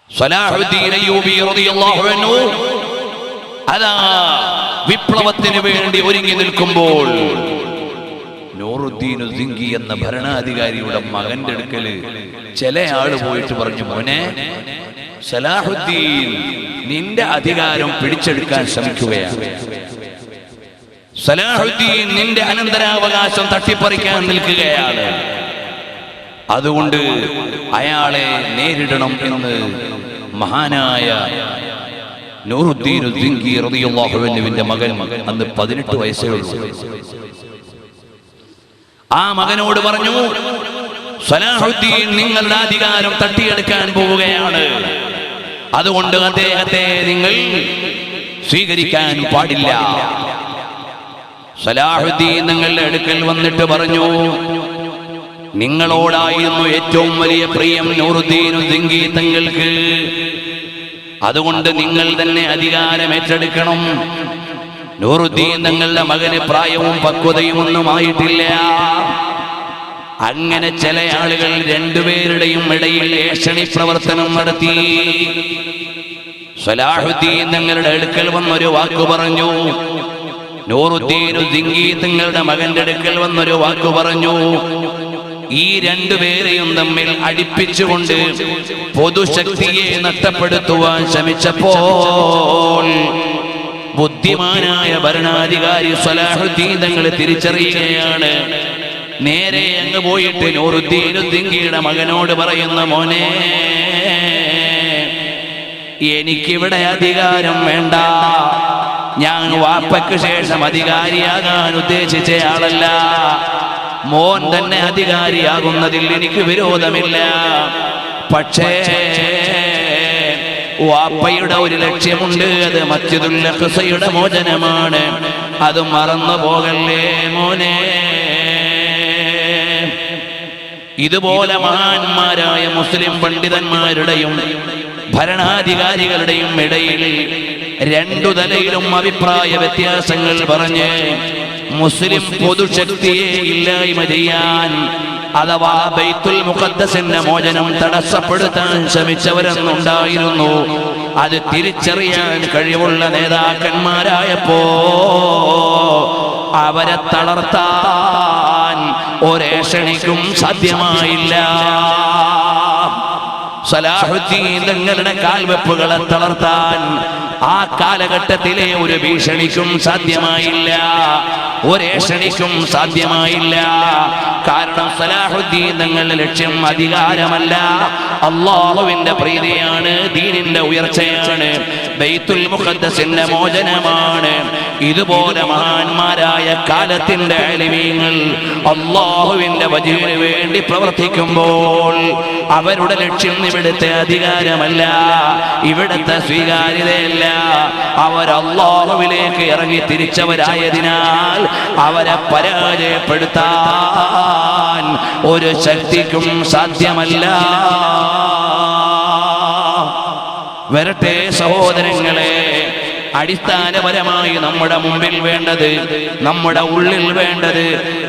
സലാഹുദ്ദീൻ അയ്യൂബി റളിയല്ലാഹു അൻഹു അതാ വിപ്ലവത്തിന് വേണ്ടി ഒരുങ്ങി നിൽക്കുമ്പോൾ നൂറുദ്ദീൻ സിംഗി എന്ന ഭരണാധികാരിയുടെ മകന്റെ അടുക്കൽ ചില ആള് പോയിട്ട് പറഞ്ഞു, മോനെ സലാഹുദ്ദീൻ നിന്റെ അധികാരം പിടിച്ചെടുക്കാൻ ശ്രമിക്കുകയാണ്. സലാഹുദ്ദീൻ നിന്റെ അനന്തരാവകാശം തട്ടിപ്പറിക്കാൻ നിൽക്കുകയാണ്. അതുകൊണ്ട് അയാളെ നേരിടണം എന്ന് മഹാനായ നൂറുദ്ദീൻ സിംഗി റളിയല്ലാഹു അൻഹുവിന്റെ മകൻ, അന്ന് 18 വയസ്സേ ഉള്ളൂ, ആ മകനോട് പറഞ്ഞു, സലാഹുദ്ദീൻ നിങ്ങളുടെ അധികാരം തട്ടിയെടുക്കാൻ പോവുകയാണ്. അതുകൊണ്ട് അദ്ദേഹത്തെ നിങ്ങൾ സ്വീകരിക്കാൻ പാടില്ല. സലാഹുദ്ദീൻ നിങ്ങളുടെ അടുക്കൽ വന്നിട്ട് പറഞ്ഞു, നിങ്ങളോടായിരുന്നു ഏറ്റവും വലിയ പ്രിയം നൂറുദ്ദീൻ സിംഗി തങ്ങൾക്ക്. അതുകൊണ്ട് നിങ്ങൾ തന്നെ അധികാരം ഏറ്റെടുക്കണം. നൂറുദ്ദീൻ തങ്ങളുടെ മകന് പ്രായവും പക്വതയും ഒന്നും ആയിട്ടില്ല. അങ്ങനെ ചില ആളുകൾ രണ്ടുപേരുടെയും ഇടയിൽ ഏഷണി പ്രവർത്തനം നടത്തി. സലാഹുദ്ദീൻ തങ്ങളുടെ അടുക്കൽ വന്നൊരു വാക്കു പറഞ്ഞു, നൂറുദ്ദീൻ സിംഗി തങ്ങളുടെ മകന്റെ അടുക്കൽ വന്നൊരു വാക്കു പറഞ്ഞു. ഈ രണ്ടുപേരെയും തമ്മിൽ അടുപ്പിച്ചുകൊണ്ട് പൊതുശക്തിയെ നഷ്ടപ്പെടുത്തുവാൻ ശ്രമിച്ചപ്പോൾ ബുദ്ധിമാനായ ഭരണാധികാരി സലാഹുദ്ദീൻ തങ്ങൾ തിരിച്ചറിയുകയാണ്. നേരെ അങ്ങ് പോയിട്ട് നൂറുദ്ദീൻ സിംഗിയുടെ മകനോട് പറയുന്ന, മോനെ എനിക്കിവിടെ അധികാരം വേണ്ട. ഞാൻ വാപ്പയ്ക്ക് ശേഷം അധികാരിയാകാൻ ഉദ്ദേശിച്ച ആളല്ല. മോൻ തന്നെ അധികാരിയാകുന്നതിൽ എനിക്ക് വിരോധമില്ല. പക്ഷേ വാപ്പയുടെ ഒരു ലക്ഷ്യമുണ്ട്, അത് മസ്ജിദുൽ അഖ്സയുടെ മോചനമാണ്. അത് മറന്നു പോകല്ലേ മോനെ. ഇതുപോലെ മഹാന്മാരായ മുസ്ലിം പണ്ഡിതന്മാരുടെയും ഭരണാധികാരികളുടെയും ഇടയിൽ രണ്ടു തലയിലും അഭിപ്രായ വ്യത്യാസങ്ങൾ പറഞ്ഞ് മുസ്ലിം പൊതുശക്തിയെ ഇല്ലായ്മ ചെയ്യാൻ, അഥവാ ബൈത്തുൽ മുഖദ്ദസിന്റെ മോചനം തടസ്സപ്പെടുത്താൻ ശ്രമിച്ചവരെന്നുണ്ടായിരുന്നു. അത് തിരിച്ചറിയാൻ കഴിവുള്ള നേതാക്കന്മാരായപ്പോ അവരെ തളർത്താൻ ഒരേഷണിക്കും സാധ്യമായില്ല. സലാഹുദ്ദീൻ തങ്ങളുടെ കാൽവെപ്പുകളെ തളർത്താൻ ആ കാലഘട്ടത്തിലെ ഒരു ഭീഷണിക്കും സാധ്യമായില്ല, ഒരേഷണിക്കും സാധ്യമായില്ല. കാരണം സലാഹുദ്ദീൻ തങ്ങളുടെ ലക്ഷ്യം അധികാരമല്ല, അല്ലാഹുവിന്റെ പ്രീതിയാണ്, ദീനിന്റെ ഉയർച്ചയാണ്, ബൈത്തുൽ മുഖദ്ദസിന്റെ മോചനമാണ്. ഇതുപോലെ മഹാന്മാരായ കാലത്തിന്റെ ആലിമീങ്ങൾ അല്ലാഹുവിന്റെ വജഹിന് വേണ്ടി പ്രവർത്തിക്കുമ്പോൾ അവരുടെ ലക്ഷ്യം ഇവിടുത്തെ അധികാരമല്ല, ഇവിടുത്തെ സ്വീകാര്യതയല്ല. അവർ അല്ലാഹുവിലേക്ക് ഇറങ്ങി തിരിച്ചവരായതിനാൽ അവരെ പരാജയപ്പെടുത്താൻ ഒരു ശക്തിക്കും സാധ്യമല്ല. വരട്ടെ സഹോദരങ്ങളെ, അടിസ്ഥാനപരമായി നമ്മുടെ മുമ്പിൽ വേണ്ടത്, നമ്മുടെ ഉള്ളിൽ വേണ്ടത്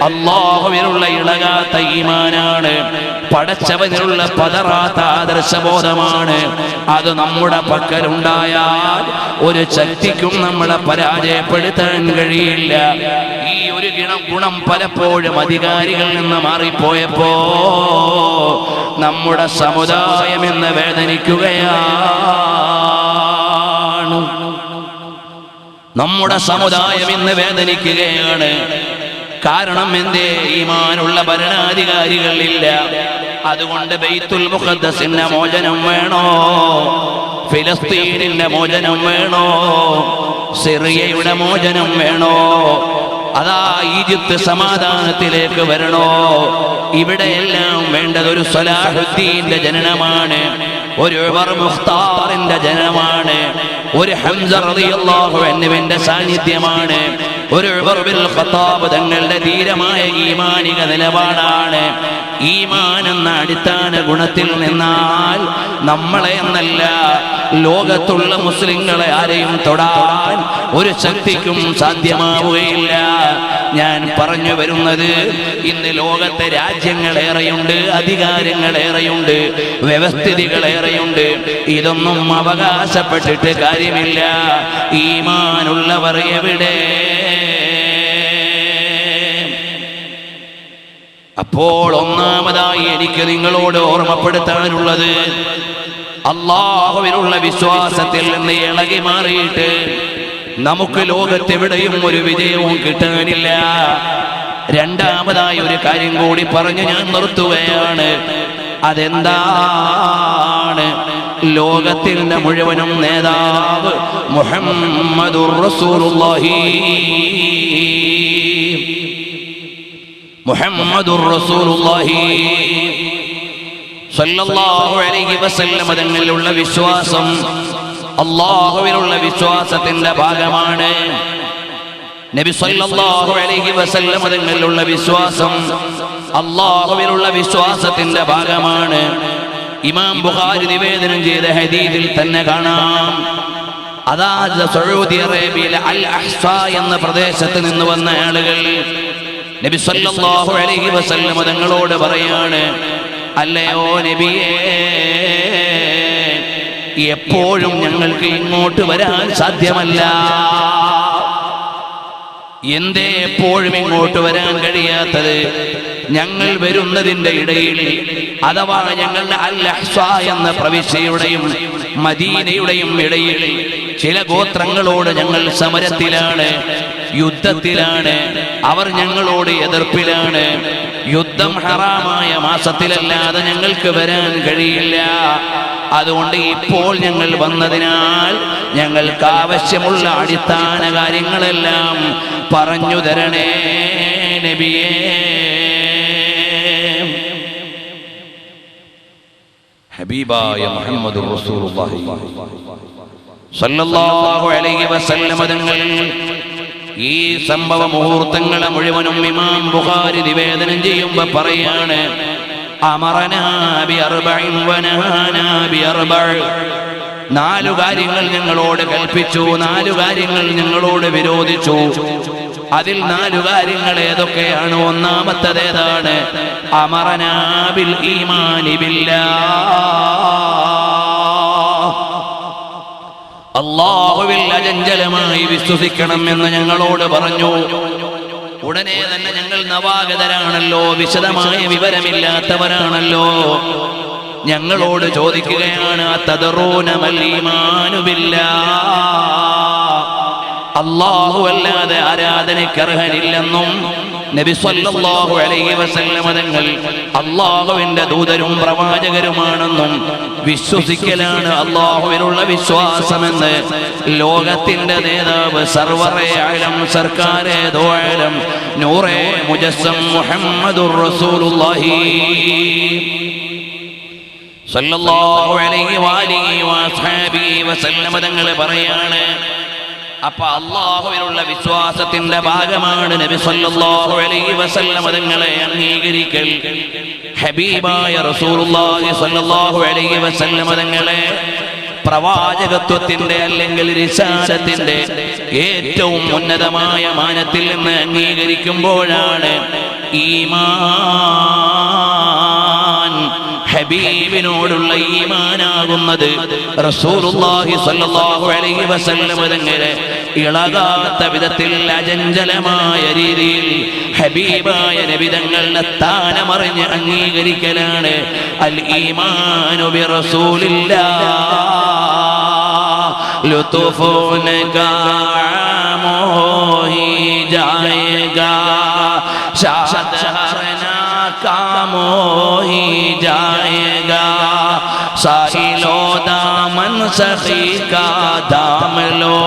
അല്ലാഹുവിനുള്ള ഇളകാത്ത ഈമാനാണ്, പടച്ചവനിലുള്ള പതറാത്ത ആദർശബോധമാണ്. അത് നമ്മുടെ പക്കലുണ്ടായാൽ ഒരു ശക്തിക്കും നമ്മളെ പരാജയപ്പെടുത്താൻ കഴിയില്ല. ഈ ഒരു ഗുണം പലപ്പോഴും അധികാരികളിൽ നിന്ന് മാറിപ്പോയപ്പോ നമ്മുടെ സമുദായം ഇന്ന് വേദനിക്കുകയാണ്. നമ്മുടെ സമുദായം ഇന്ന് വേദനിക്കുകയാണ്. കാരണം എന്തേ? ഈമാനുള്ള ഭരണാധികാരികളില്ല. അതുകൊണ്ട് ബൈത്തുൽ മുഖദ്ദസിന്റെ മോചനം വേണോ? ഫിലസ്തീനിന്റെ മോചനം വേണോ? സിറിയയുടെ മോചനം വേണോ? അതാ ഈജിപ്ത് സമാധാനത്തിലേക്ക് വരണോ? ഇവിടെയെല്ലാം വേണ്ടത് ഒരു സലാഹുദ്ദീന്റെ ജനനമാണ്, ഒരു ഉമർ മുഖ്താറിന്റെ ജനനമാണ്, ഒരു ഹംസ റളിയല്ലാഹു അൻഹുവിന്റെ സാന്നിധ്യമാണ്, ഒരു ഉമർ ബിൻ ഖത്താബ് തങ്ങളുടെ ധീരമായ ഈമാനിക നിലപാടാണ്. ഈമാൻ എന്ന അടിസ്ഥാന ഗുണത്തിൽ നിന്നാൽ നമ്മളെ എന്നല്ല, ലോകത്തുള്ള മുസ്ലിങ്ങളെ ആരെയും തൊടാൻ ഒരു ശക്തിക്കും സാധ്യമാവുകയില്ല. ഞാൻ പറഞ്ഞു വരുന്നത്, ഇന്ന് ലോകത്തെ രാജ്യങ്ങളേറെയുണ്ട്, അധികാരങ്ങളേറെയുണ്ട്, വ്യവസ്ഥിതികളേറെയുണ്ട്. ഇതൊന്നും അവകാശപ്പെട്ടിട്ട് കാര്യമില്ല. ഈമാനുള്ളവർ എവിടെ? അപ്പോൾ ഒന്നാമതായി എനിക്ക് നിങ്ങളോട് ഓർമ്മപ്പെടുത്താനുള്ളത്, അല്ലാഹുവിലുള്ള വിശ്വാസത്തിൽ നിന്ന് ഇളകി മാറിയിട്ട് നമുക്ക് ലോകത്തെവിടെയും ഒരു വിജയവും കിട്ടാനില്ല. രണ്ടാമതായി ഒരു കാര്യം കൂടി പറഞ്ഞ് ഞാൻ നിർത്തുകയാണ്. അതെന്താണ്? ലോകത്തിന്റെ മുഴുവനും നേതാവ് മുഹമ്മദുർ റസൂലുള്ളാഹി, മുഹമ്മദുർ റസൂലുള്ളാഹി സ്വല്ലല്ലാഹു അലൈഹി വസല്ലം തങ്ങളിലുള്ള വിശ്വാസം അല്ലാഹുവിലുള്ള വിശ്വാസത്തിന്റെ ഭാഗമാണ്. നബി സ്വല്ലല്ലാഹു അലൈഹി വസല്ലം തങ്ങളിലുള്ള വിശ്വാസം അല്ലാഹുവിലുള്ള വിശ്വാസത്തിന്റെ ഭാഗമാണ്. ഇമാം ബുഖാരി നിവേദനം ചെയ്ത ഹദീസിൽ തന്നെ കാണാം, അതായത് സൗദി അറേബ്യയിലെ അൽ അഹ്സ എന്ന പ്രദേശത്ത് നിന്ന് വന്ന ആളുകൾ നബി സല്ലല്ലാഹു അലൈഹി വസല്ലം തങ്ങളോട് പറയാണ്, അല്ലയോ നബിയേ, എപ്പോഴും ഞങ്ങൾക്ക് ഇങ്ങോട്ട് വരാൻ സാധ്യമല്ല. എന്തേ എപ്പോഴും ഇങ്ങോട്ട് വരാൻ കഴിയാത്തത്? ഞങ്ങൾ വരുന്നതിൻ്റെ ഇടയിൽ, അഥവാ ഞങ്ങളുടെ അൽ അഹ്സ എന്ന പ്രവിശ്യയുടെയും മദീനയുടെയും ഇടയിൽ ചില ഗോത്രങ്ങളോട് ഞങ്ങൾ സമരത്തിലാണ്, യുദ്ധത്തിലാണ്. അവർ ഞങ്ങളോട് എതിർപ്പിലാണ്. യുദ്ധം ഹറാമായ മാസത്തിലല്ലാതെ ഞങ്ങൾക്ക് വരാൻ കഴിയില്ല. അതുകൊണ്ട് ഇപ്പോൾ ഞങ്ങൾ വന്നതിനാൽ ഞങ്ങൾക്ക് ആവശ്യമുള്ള അടിസ്ഥാന കാര്യങ്ങളെല്ലാം പറഞ്ഞു തരണേ നബിയേ. ഹബീബായ മുഹമ്മദുർ റസൂലുള്ളാഹി സ്വല്ലല്ലാഹു അലൈഹി വസല്ലം തങ്ങൾ ഈ സംഭവ മുഹൂർത്തങ്ങളെ മുഴുവനും ഇമാം ബുഖാരി നിവേദനം ചെയ്യുമ്പോൾ പറയാണ്, അമറനാ ബി അർബഇൻ വനഹാനാ ബി അർബഇ. 4 കാര്യങ്ങൾ ഞങ്ങളോട് കൽപ്പിച്ചു, 4 കാര്യങ്ങൾ ഞങ്ങളോട് വിരോധിച്ചു. അതിൽ 4 കാര്യങ്ങൾ ഏതൊക്കെയാണ്? ഒന്നാമത്തേത് ഏതാണ്? അമറനാ ബിൽ ഈമാനി ബില്ലാഹ്, അല്ലാഹുവിൽ അചഞ്ചലമായി വിശ്വസിക്കണം എന്ന് ഞങ്ങളോട് പറഞ്ഞു. ഉടനെ തന്നെ ഞങ്ങൾ നവാഗതരാണല്ലോ, വിശദമായ വിവരമില്ലാത്തവരാണല്ലോ. ഞങ്ങളോട് ചോദിക്കുകയാണ്, അതദറൂന മൽ ഈമാനു ബില്ലാഹ്, അല്ലാഹു അല്ലാതെ ആരാധനയ്ക്ക് അർഹനില്ലെന്നും നബി സല്ലല്ലാഹു അലൈഹി വസല്ലം തങ്ങൾ അല്ലാഹുവിന്റെ ദൂതരും പ്രവാചകരുമാണെന്നും വിശ്വസിക്കലാണ് അല്ലാഹുവിലുള്ള വിശ്വാസമെന്ന് ലോകത്തിന്റെ നേതാവ് സർവറെ ആലം സർക്കാരെ ദോആലം നൂറെ മുജസ്സം മുഹമ്മദുർ റസൂലുള്ളാഹി സല്ലല്ലാഹു അലൈഹി വആലിഹി വസഹബിഹി വസല്ലം തങ്ങൾ പറയാണ്. അപ്പൊ അല്ലാഹുവിലുള്ള വിശ്വാസത്തിന്റെ ഭാഗമാണ് നബി സല്ലല്ലാഹു അലൈഹി വസല്ലം തങ്ങളെ അംഗീകരിക്കൽ. ഹബീബായ റസൂലുള്ളാഹി സല്ലല്ലാഹു അലൈഹി വസല്ലം തങ്ങളെ പ്രവാചകത്വത്തിന്റെ അല്ലെങ്കിൽ റിസാലത്തിന്റെ ഏറ്റവും ഉന്നതമായ മാനത്തിൽ നിന്ന് അംഗീകരിക്കുമ്പോഴാണ് ഈമാൻ, ഹബീബിനോടുള്ള ഈമാനാകുന്നത്. റസൂലുള്ളാഹി സ്വല്ലല്ലാഹു അലൈഹി വസല്ലം തങ്ങളെ ഇളകാത്ത വിധത്തിൽ അചഞ്ചലമായ രീതിയിൽ ഹബീബായ നബി തങ്ങളുടെ സ്ഥാനമറിഞ്ഞ് അംഗീകരിക്കലാണ് അൽ ഈമാനു ബി റസൂലില്ലാഹ്. ലുത്ഫുൻ കാമോഹി ജായേഗാ ശാദ ഹർനാ कामो ही जाएगा, साहिलो दामन सखी का दाम लो,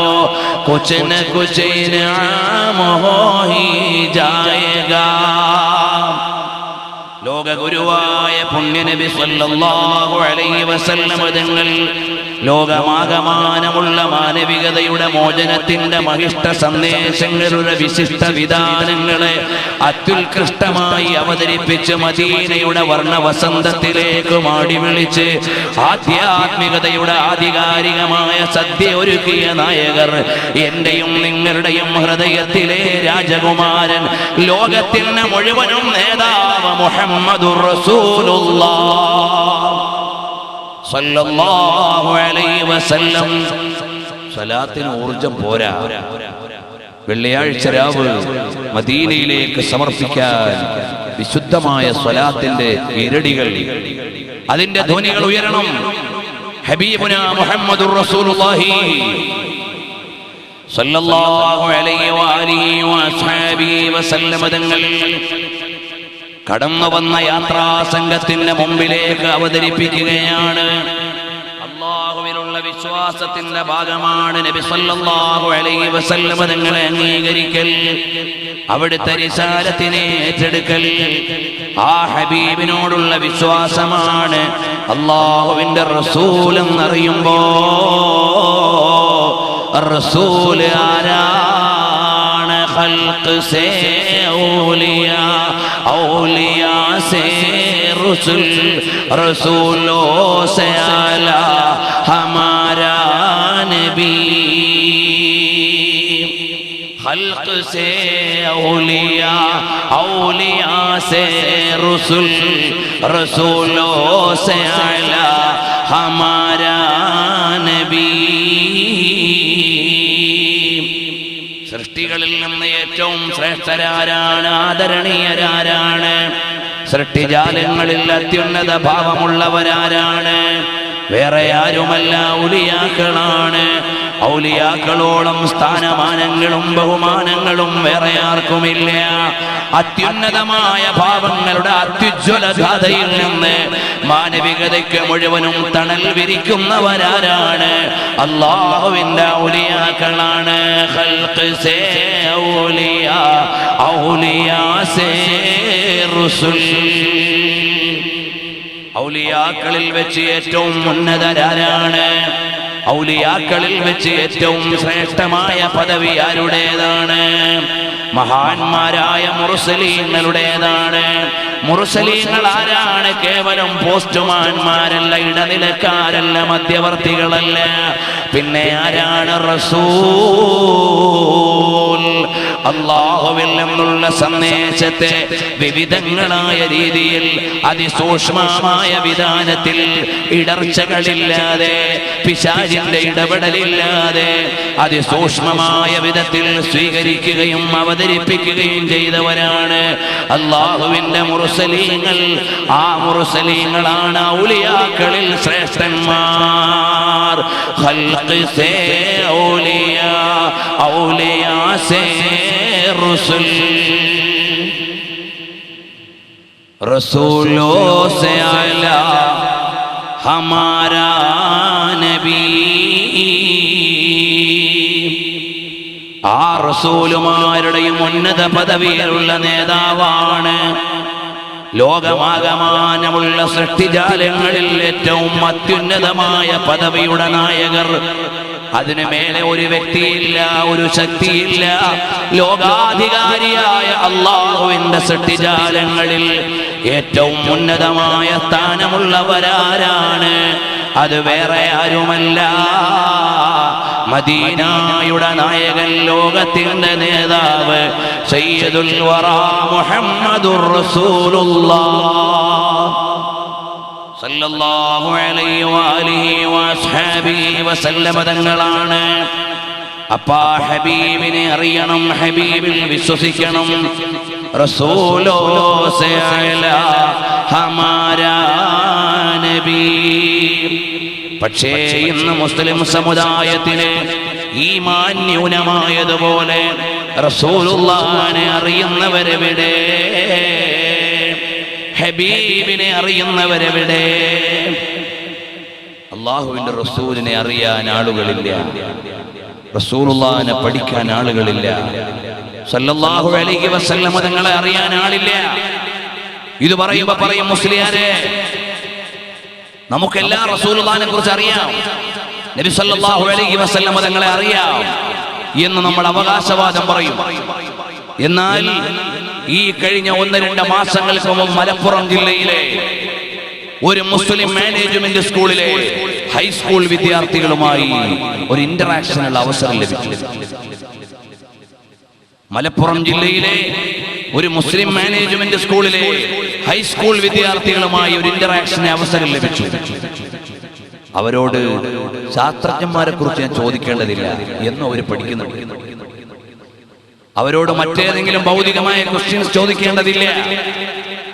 कुछ न कुछ इनाम हो ही जाएगा. ലോക ഗുരുവായ പുണ്യനബി സല്ലല്ലാഹു അലൈഹി വസല്ലം തങ്ങൾ ലോകമാകമാനമുള്ള മാനവികതയുടെ മോചനത്തിന്റെ മഹിഷ്ട സന്ദേശങ്ങളുടെ വിശിഷ്ട വിധാനങ്ങളെ അത്യുത്കൃഷ്ടമായി അവതരിപ്പിച്ച് മദീനയുടെ വർണ്ണവസന്തത്തിലേക്ക് മാടി വിളിച്ച് ആധ്യാത്മികതയുടെ ആധികാരികമായ സദ്യ ഒരുക്കിയ നായകർ, എന്റെയും നിങ്ങളുടെയും ഹൃദയത്തിലെ രാജകുമാരൻ, ലോകത്തിന് മുഴുവനും നേതാവ് മുഹമ്മദുർ റസൂലുള്ളാഹ് സല്ലല്ലാഹു അലൈഹി വസല്ലം. സ്വലാത്തിന് ഊർജം പോരാ. വെള്ളിയാഴ്ച രാവ് മദീനയിലേക്ക് സമർപ്പിക്കാൻ വിശുദ്ധമായ സ്വലാത്തിന്റെ ഇരടികൾ, അതിന്റെ ധ്വനികൾ ഉയരണം. ഹബീബുനാ മുഹമ്മദുർ റസൂലുള്ളാഹി സല്ലല്ലാഹു അലൈഹി വആലിഹി വഅസ്ഹാബിഹി വസല്ലം തങ്ങൾ കടന്നു വന്ന യാത്രാ സംഘത്തിന്റെ മുമ്പിലേക്ക് അവതരിപ്പിക്കുകയാണ്. അല്ലാഹുവിലുള്ള വിശ്വാസത്തിന്റെ ഭാഗമാണ് നബി സല്ലല്ലാഹു അലൈഹി വസല്ലം തങ്ങളെ അംഗീകരിക്കൽ, അവിടുത്തെ റിസാലത്തിനെ ഏറ്റെടുക്കൽ. ആ ഹബീബിനോടുള്ള വിശ്വാസമാണ് അല്ലാഹുവിന്റെ റസൂൽ എന്നറിയുമ്പോ റസൂൽ ആരാണ്? ഖൽഖ് സേ ഔലിയാ, ഔലിയാ സേ റസൂൽ, റസൂലോ സേ ആലാ ഹമാരാ നബി. ഖൽഖ് സേ ഔലിയാ, ഔലിയാ സേ റസൂൽ, റസൂലോ സേ ആലാ ഹമാരാ നബി. സൃഷ്ടികളിൽ നിന്ന് ഏറ്റവും ശ്രേഷ്ഠരാരാണ്? ആദരണീയരാരാണ്? സൃഷ്ടിജാലങ്ങളിൽ അത്യുന്നത ഭാവമുള്ളവരാരാണ്? വേറെ ആരുമല്ല, ഔലിയാക്കളാണ്. ഔലിയാക്കളോളം സ്ഥാനമാനങ്ങളും ബഹുമാനങ്ങളും വേറെ ആർക്കുമില്ല. അത്യുന്നതമായ ഭാവങ്ങളുടെ അത്യുജ്വല ഗാഥയിൽ നിന്ന് മാനവികതയ്ക്ക് മുഴുവനും തണൽ വിരിക്കുന്നവരാരാണ്? അല്ലാഹുവിന്റെ ഔലിയാക്കളാണ്. ഖൽഖ് സേ ഔലിയാ, ഔലിയാ സേ റസൂൽ. ഔലിയാക്കളിൽ വെച്ച് ഏറ്റവും ഉന്നതരാരാണ്? ഔലിയാക്കളിൽ വെച്ച് ഏറ്റവും ശ്രേഷ്ഠമായ പദവി ആരുടേതാണ്? മഹാന്മാരായ മുർസലീങ്ങളുടേതാണ്. മുർസലീങ്ങൾ ആരാണ്? കേവലം പോസ്റ്റുമാന്മാരല്ല, ഇടനിലക്കാരല്ല, മധ്യവർത്തികളല്ല. പിന്നെ ആരാണ്? റസൂൽ. അല്ലാഹുവിൽ നിന്നുള്ള സന്ദേശത്തെ വിവിധങ്ങളായ രീതിയിൽ അതിസൂക്ഷ്മമായ വിധാനത്തിൽ ഇടർച്ചകളില്ലാതെ, പിശാചിന്റെ ഇടപെടലില്ലാതെ അതിസൂക്ഷ്മമായ വിധത്തിൽ സ്വീകരിക്കുകയും അവതരിപ്പിക്കുകയും ചെയ്തവരാണ് അല്ലാഹുവിന്റെ മുർസലീങ്ങൾ. ആ മുർസലീങ്ങളാണ് ഔലിയാക്കളിൽ ശ്രേഷ്ഠന്മാർ. ഖൽഖ് സേ ഔലിയാ, ഔലിയാ സേ റസൂൽ, റസൂലോ സേ ആലാ ഹമാരാ നബി. ആ റസൂലുമാരുടെയും ഉന്നത പദവിയിലുള്ള നേതാവാണ്. ലോകമാകമാനമുള്ള സൃഷ്ടിജാലങ്ങളിൽ ഏറ്റവും അത്യുന്നതമായ പദവിയുടെ നായകർ. അതിനു മേലെ ഒരു വ്യക്തിയില്ല, ഒരു ശക്തിയില്ല. ലോകാധികാരിയായ അല്ലാഹുവിന്റെ സൃഷ്ടിജാലങ്ങളിൽ ഏറ്റവും ഉന്നതമായ സ്ഥാനമുള്ളവരാരാണ്? അത് വേറെ ആരുമല്ല, മദീനയുടെ നായകൻ, ലോകത്തിന്റെ നേതാവ് സയ്യിദുൽ വറാ മുഹമ്മദുർ റസൂലുള്ളാഹ് സല്ലല്ലാഹു അലൈഹി വആലിഹി വഅസ്ഹാബിഹി വസല്ലമ തങ്ങളാണ്. അപ്പാ ഹബീബിനെ അറിയണം, ഹബീബിൽ വിശ്വസിക്കണം. റസൂലോ സേ അലാ ഹമാരാ നബി. പക്ഷേ ഇന്ന് മുസ്ലിം സമുദായത്തിന് ഈമാൻ ന്യൂനമായതുപോലെ റസൂലുള്ളാഹിനെ അറിയുന്നവരെവിടെ? ഹബീബിനെ അറിയുന്നവരെവിടെ? അല്ലാഹുവിന്റെ റസൂലിനെ അറിയാൻ ആളുകളില്ല, റസൂലുള്ളാഹിനെ പഠിക്കാൻ ആളുകളില്ല, സല്ലല്ലാഹു അലൈഹി വസല്ലം തങ്ങളെ അറിയാൻ ആളില്ല. ഇത് പറയുമ്പോ പറയും, മുസ്ലിയാരെ നമുക്കെല്ലാ റസൂലുള്ളാഹിനെ കുറിച്ച് അറിയാം, നബി സല്ലല്ലാഹു അലൈഹി വസല്ലം തങ്ങളെ അറിയാം എന്ന് നമ്മൾ അവകാശവാദം പറയും. എന്നാൽ ഈ കഴിഞ്ഞ 1-2 മാസങ്ങൾക്ക് മുമ്പ് മലപ്പുറം ജില്ലയിലെ ഒരു മുസ്ലിം മാനേജ്മെന്റ് സ്കൂളിലെ ഹൈസ്കൂൾ വിദ്യാർത്ഥികളുമായി ഒരു ഇന്ററാക്ഷനുള്ള അവസരം ലഭിച്ചു. മലപ്പുറം ജില്ലയിലെ ഒരു മുസ്ലിം മാനേജ്മെന്റ് സ്കൂളിലെ ഹൈസ്കൂൾ വിദ്യാർത്ഥികളുമായി ഒരു ഇന്ററാക്ഷന് അവസരം ലഭിച്ചു. അവരോട് ശാസ്ത്രജ്ഞന്മാരെ കുറിച്ച് ഞാൻ ചോദിക്കേണ്ടതില്ല എന്ന് അവർ പഠിക്കുന്നുണ്ട്. അവരോട് മറ്റേതെങ്കിലും ഭൗതികമായ ക്വസ്റ്റ്യൻസ് ചോദിക്കേണ്ടതില്ല,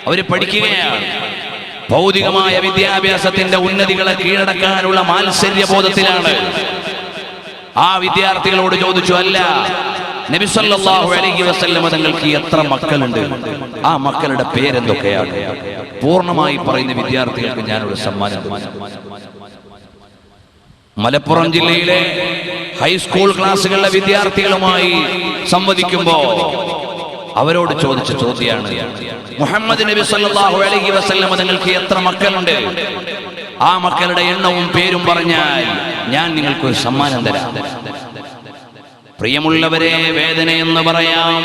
അവർ പഠിക്കുകയാണ്. ഭൗതികമായ വിദ്യാഭ്യാസത്തിന്റെ ഉന്നതികളെ കീഴടക്കാനുള്ള മാത്സര്യബോധത്തിലാണ്. ആ വിദ്യാർത്ഥികളോട് ചോദിച്ചു, അല്ല നബി സല്ലല്ലാഹു അലൈഹി വസല്ലം തങ്ങൾക്ക് എത്ര മക്കളുണ്ട്, ആ മക്കളുടെ പേരെന്തൊക്കെയാണ്? പൂർണ്ണമായി പറയുന്ന വിദ്യാർത്ഥികൾക്ക് ഞാനൊരു സമ്മാനം. മലപ്പുറം ജില്ലയിലെ ഹൈസ്കൂൾ ക്ലാസ്സുകളിലെ വിദ്യാർത്ഥികളുമായി സംവദിക്കുമ്പോ അവരോട് ചോദിച്ച ചോദ്യമാണ്, മുഹമ്മദ് നബി സല്ലല്ലാഹു അലൈഹി വസല്ലം തങ്ങൾക്ക് എത്ര മക്കളുണ്ട്, ആ മക്കളുടെ എണ്ണവും പേരും പറഞ്ഞാൽ ഞാൻ നിങ്ങൾക്കൊരു സമ്മാനം തരാം. പ്രിയമുള്ളവരെ, വേദന എന്ന് പറയാം,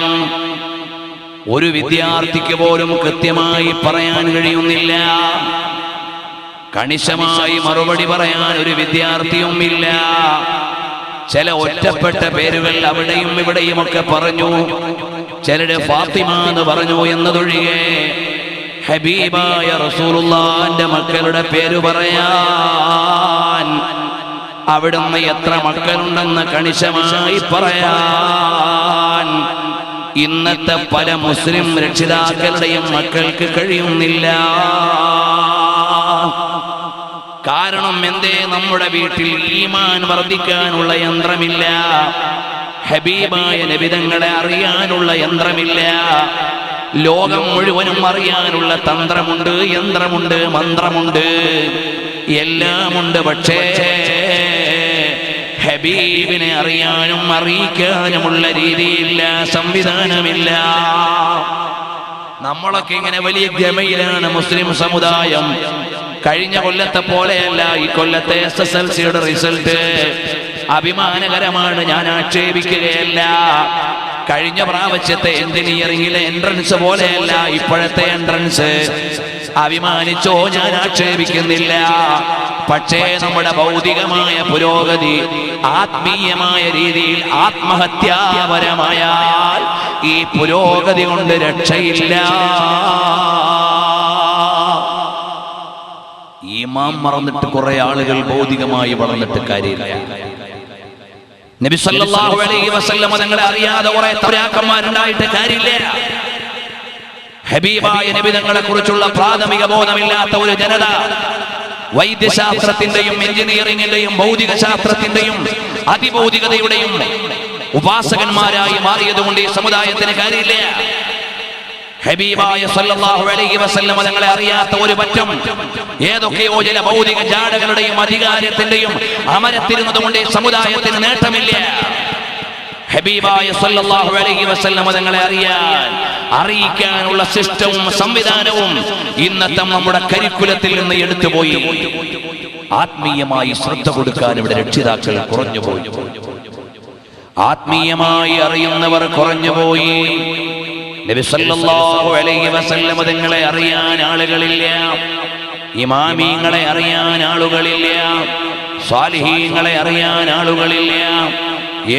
ഒരു വിദ്യാർത്ഥിക്ക് പോലും കൃത്യമായി പറയാൻ കഴിയുന്നില്ല. കണിശമായി മറുപടി പറയാൻ ഒരു വിദ്യാർത്ഥിയും ഇല്ല. ചില ഒറ്റപ്പെട്ട പേരുകൾ അവിടെയും ഇവിടെയും ഒക്കെ പറഞ്ഞു. ചിലര് ഫാത്തിമ എന്ന് പറഞ്ഞു എന്നതൊഴികെ ഹബീബായ റസൂലുള്ളാഹിന്റെ മക്കളുടെ പേര് പറയാൻ, അവിടുന്ന് എത്ര മക്കളുണ്ടെന്ന് കണിശമായി പറയാൻ ഇന്നത്തെ പല മുസ്ലിം രക്ഷിതാക്കളുടെയും മക്കൾക്ക് കഴിയുന്നില്ല. കാരണം എന്തേ? നമ്മുടെ വീട്ടിൽ ഈമാൻ വർദ്ധിക്കാനുള്ള യന്ത്രമില്ല, ഹബീബായ നബി തങ്ങളെ അറിയാനുള്ള യന്ത്രമില്ല. ലോകം മുഴുവനും അറിയാനുള്ള തന്ത്രമുണ്ട്, യന്ത്രമുണ്ട്, മന്ത്രമുണ്ട്, എല്ലാമുണ്ട്. പക്ഷേ ഹബീബിനെ അറിയാനും അറിയിക്കാനുമുള്ള രീതിയില്ല, സംവിധാനമില്ല. നമ്മളൊക്കെ ഇങ്ങനെ വലിയ ഗമയിലാണ് മുസ്ലിം സമുദായം. കഴിഞ്ഞ കൊല്ലത്തെ പോലെയല്ല ഈ കൊല്ലത്തെ SSLCയുടെ റിസൾട്ട്. അഭിമാനകരമാണ്, ഞാൻ ആക്ഷേപിക്കുകയല്ല. കഴിഞ്ഞ പ്രാവശ്യത്തെ എഞ്ചിനീയറിംഗിലെ എൻട്രൻസ് പോലെയല്ല ഇപ്പോഴത്തെ എൻട്രൻസ്. അഭിമാനിച്ചോ, ഞാൻ ആക്ഷേപിക്കുന്നില്ല. പക്ഷേ നമ്മുടെ ഭൗതികമായ പുരോഗതി ആത്മീയമായ രീതിയിൽ ആത്മഹത്യാപരമായാൽ ഈ പുരോഗതി കൊണ്ട് രക്ഷയില്ല. ഈമാൻ മറന്നിട്ട് കുറെ ആളുകൾ ഭൗതികമായി വളർന്നിട്ട് കാര്യമില്ല. നബി സല്ലല്ലാഹു അലൈഹി വസല്ലം തങ്ങളെ അറിയാതെ കുറെ തൗരാക്കന്മാരുണ്ടായിട്ട് കാര്യമില്ല. ഹബീബായ നബി തങ്ങളെ കുറിച്ചുള്ള പ്രാഥമിക ബോധമില്ലാത്ത ഒരു ജനത വൈദ്യശാസ്ത്രത്തിന്റെയും എഞ്ചിനീയറിംഗിന്റെയും ഭൗതിക ശാസ്ത്രത്തിന്റെയും അതിഭൗതികതയുടെയും ഉപാസകന്മാരായി മാറിയതുകൊണ്ട് ഈ സമുദായത്തിന് കാര്യമില്ല. ഹബീബായ സല്ലല്ലാഹു അലൈഹി വസല്ലം തങ്ങളെ അറിയാത്ത ഒരു പറ്റം ഏതൊക്കെയോ ചില ഭൗതിക ജാടകളുടെയും അധികാരത്തിന്റെയും അമരത്തിരുന്നതുകൊണ്ട് ഈ സമുദായത്തിന് നേട്ടമില്ല. ഹബീബായ സല്ലല്ലാഹു അലൈഹി വസല്ലം തങ്ങളെ അറിയിക്കാനുള്ള സിസ്റ്റവും സംവിധാനവും ഇന്നത്തെ നമ്മുടെ കരിക്കുലത്തിൽ നിന്ന് എടുത്തുപോയി. ആത്മീയമായി ശ്രദ്ധ കൊടുക്കാൻ ഇവിടെ രക്ഷിതാക്കൾ കുറഞ്ഞുപോയി. ആത്മീയമായി അറിയുന്നവർ കുറഞ്ഞുപോയി. നബി സല്ലല്ലാഹു അലൈഹി വസല്ലം തങ്ങളെ അറിയാൻ ആളുകളില്ല, ഇമാമീങ്ങളെ അറിയാൻ ആളുകളില്ല, സ്വാലിഹീങ്ങളെ അറിയാൻ ആളുകളില്ല.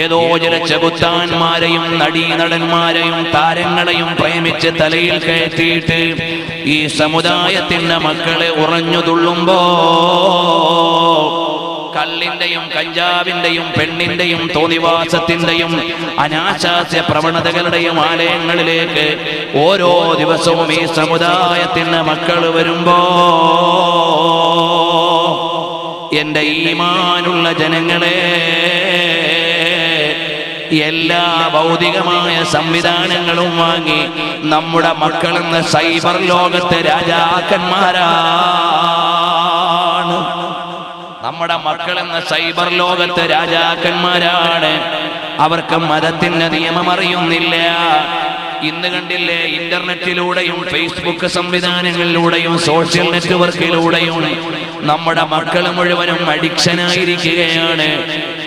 ഏതോ ചില ചെകുത്താന്മാരെയും നടീനടന്മാരെയും താരങ്ങളെയും പ്രേമിച്ച് തലയിൽ കയറ്റിയിട്ട് ഈ സമുദായത്തിന്റെ മക്കളെ ഉറഞ്ഞു തുള്ളുമ്പോ കള്ളിന്റെയും കഞ്ചാവിന്റെയും പെണ്ണിന്റെയും തോന്നിവാസത്തിന്റെയും അനാശാസ്യ പ്രവണതകളുടെയും ആലയങ്ങളിലേക്ക് ഓരോ ദിവസവും ഈ സമുദായത്തിന്റെ മക്കൾ വരുമ്പോ എന്റെ ഈമാനുള്ള ജനങ്ങളെ, എല്ലാ ഭൗതികമായ സംവിധാനങ്ങളും വാങ്ങി നമ്മുടെ മക്കളെന്ന സൈബർ ലോകത്തെ രാജാക്കന്മാരാണ്. നമ്മുടെ മക്കളെന്ന സൈബർ ലോകത്തെ രാജാക്കന്മാരാണ്. അവർക്ക് മതത്തിന്റെ നിയമം അറിയുന്നില്ല, ഇന്ന് കണ്ടില്ലേ, ഇന്റർനെറ്റിലൂടെയും ഫേസ്ബുക്ക് സംവിധാനങ്ങളിലൂടെയും സോഷ്യൽ നെറ്റ്വർക്കിലൂടെയും നമ്മുടെ മക്കൾ മുഴുവനും അഡിക്ഷനായിരിക്കുകയാണ്.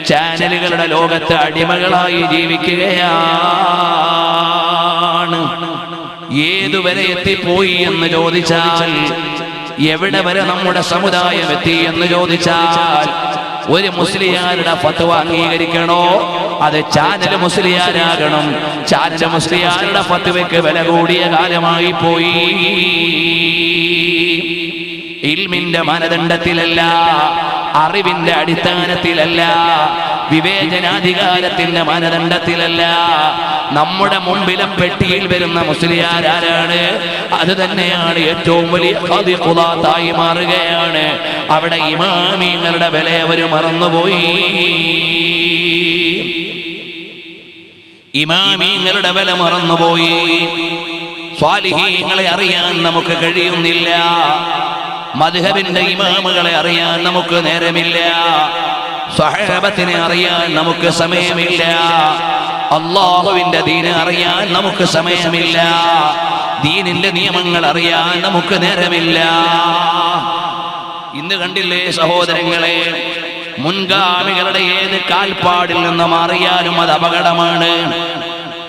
ചാനലുകളുടെ ലോകത്ത് അടിമകളായി ജീവിക്കുകയാണ്. ഏതുവരെ എത്തിപ്പോയി എന്ന് ചോദിച്ചാൽ, എവിടെ വരെ നമ്മുടെ സമുദായം എത്തി എന്ന് ചോദിച്ചാൽ, ഒരു മുസ്ലിയാരുടെ ഫത്വ അംഗീകരിക്കണോ അത് ചാനൽ മുസ്ലിയാരാകണം. ചാനൽ മുസ്ലിയാരുടെ ഫത്വയ്ക്ക് വില കൂടിയ കാലമായി പോയി. ഇൽമിന്റെ മാനദണ്ഡത്തിലല്ല, അറിവിന്റെ അടിസ്ഥാനത്തിലല്ല, വിവേചനാധികാരത്തിന്റെ മാനദണ്ഡത്തിലല്ല. നമ്മുടെ മുമ്പിലെ പെട്ടിയിൽ വരുന്ന മുസ്ലിയാരാണ്, അത് തന്നെയാണ് ഏറ്റവും വലിയ ഖാദിഖുലാത്തായി മാറുകയാണ്. അവിടെ ഇമാമിങ്ങളുടെ വില അവർ മറന്നുപോയി. ഇമാമിങ്ങളുടെ വില മറന്നുപോയി. സ്വാലിഹീങ്ങളെ അറിയാൻ നമുക്ക് കഴിയുന്നില്ല. മദ്ഹബിന്റെ ഇമാമുകളെ അറിയാൻ നമുക്ക് നേരമില്ല. സ്വഹാബത്തിനെ അറിയാൻ നമുക്ക് സമയമില്ല. അല്ലാഹുവിന്റെ ദീൻ അറിയാൻ നമുക്ക് സമയമില്ല. ദീനിന്റെ നിയമങ്ങൾ അറിയാൻ നമുക്ക് നേരമില്ല. ഇന്ന് കണ്ടില്ലേ സഹോദരങ്ങളെ, മുൻഗാമികളുടെ ഏത് കാൽപ്പാടിൽ നിന്ന് മാറിയാലും അത് അപകടമാണ്.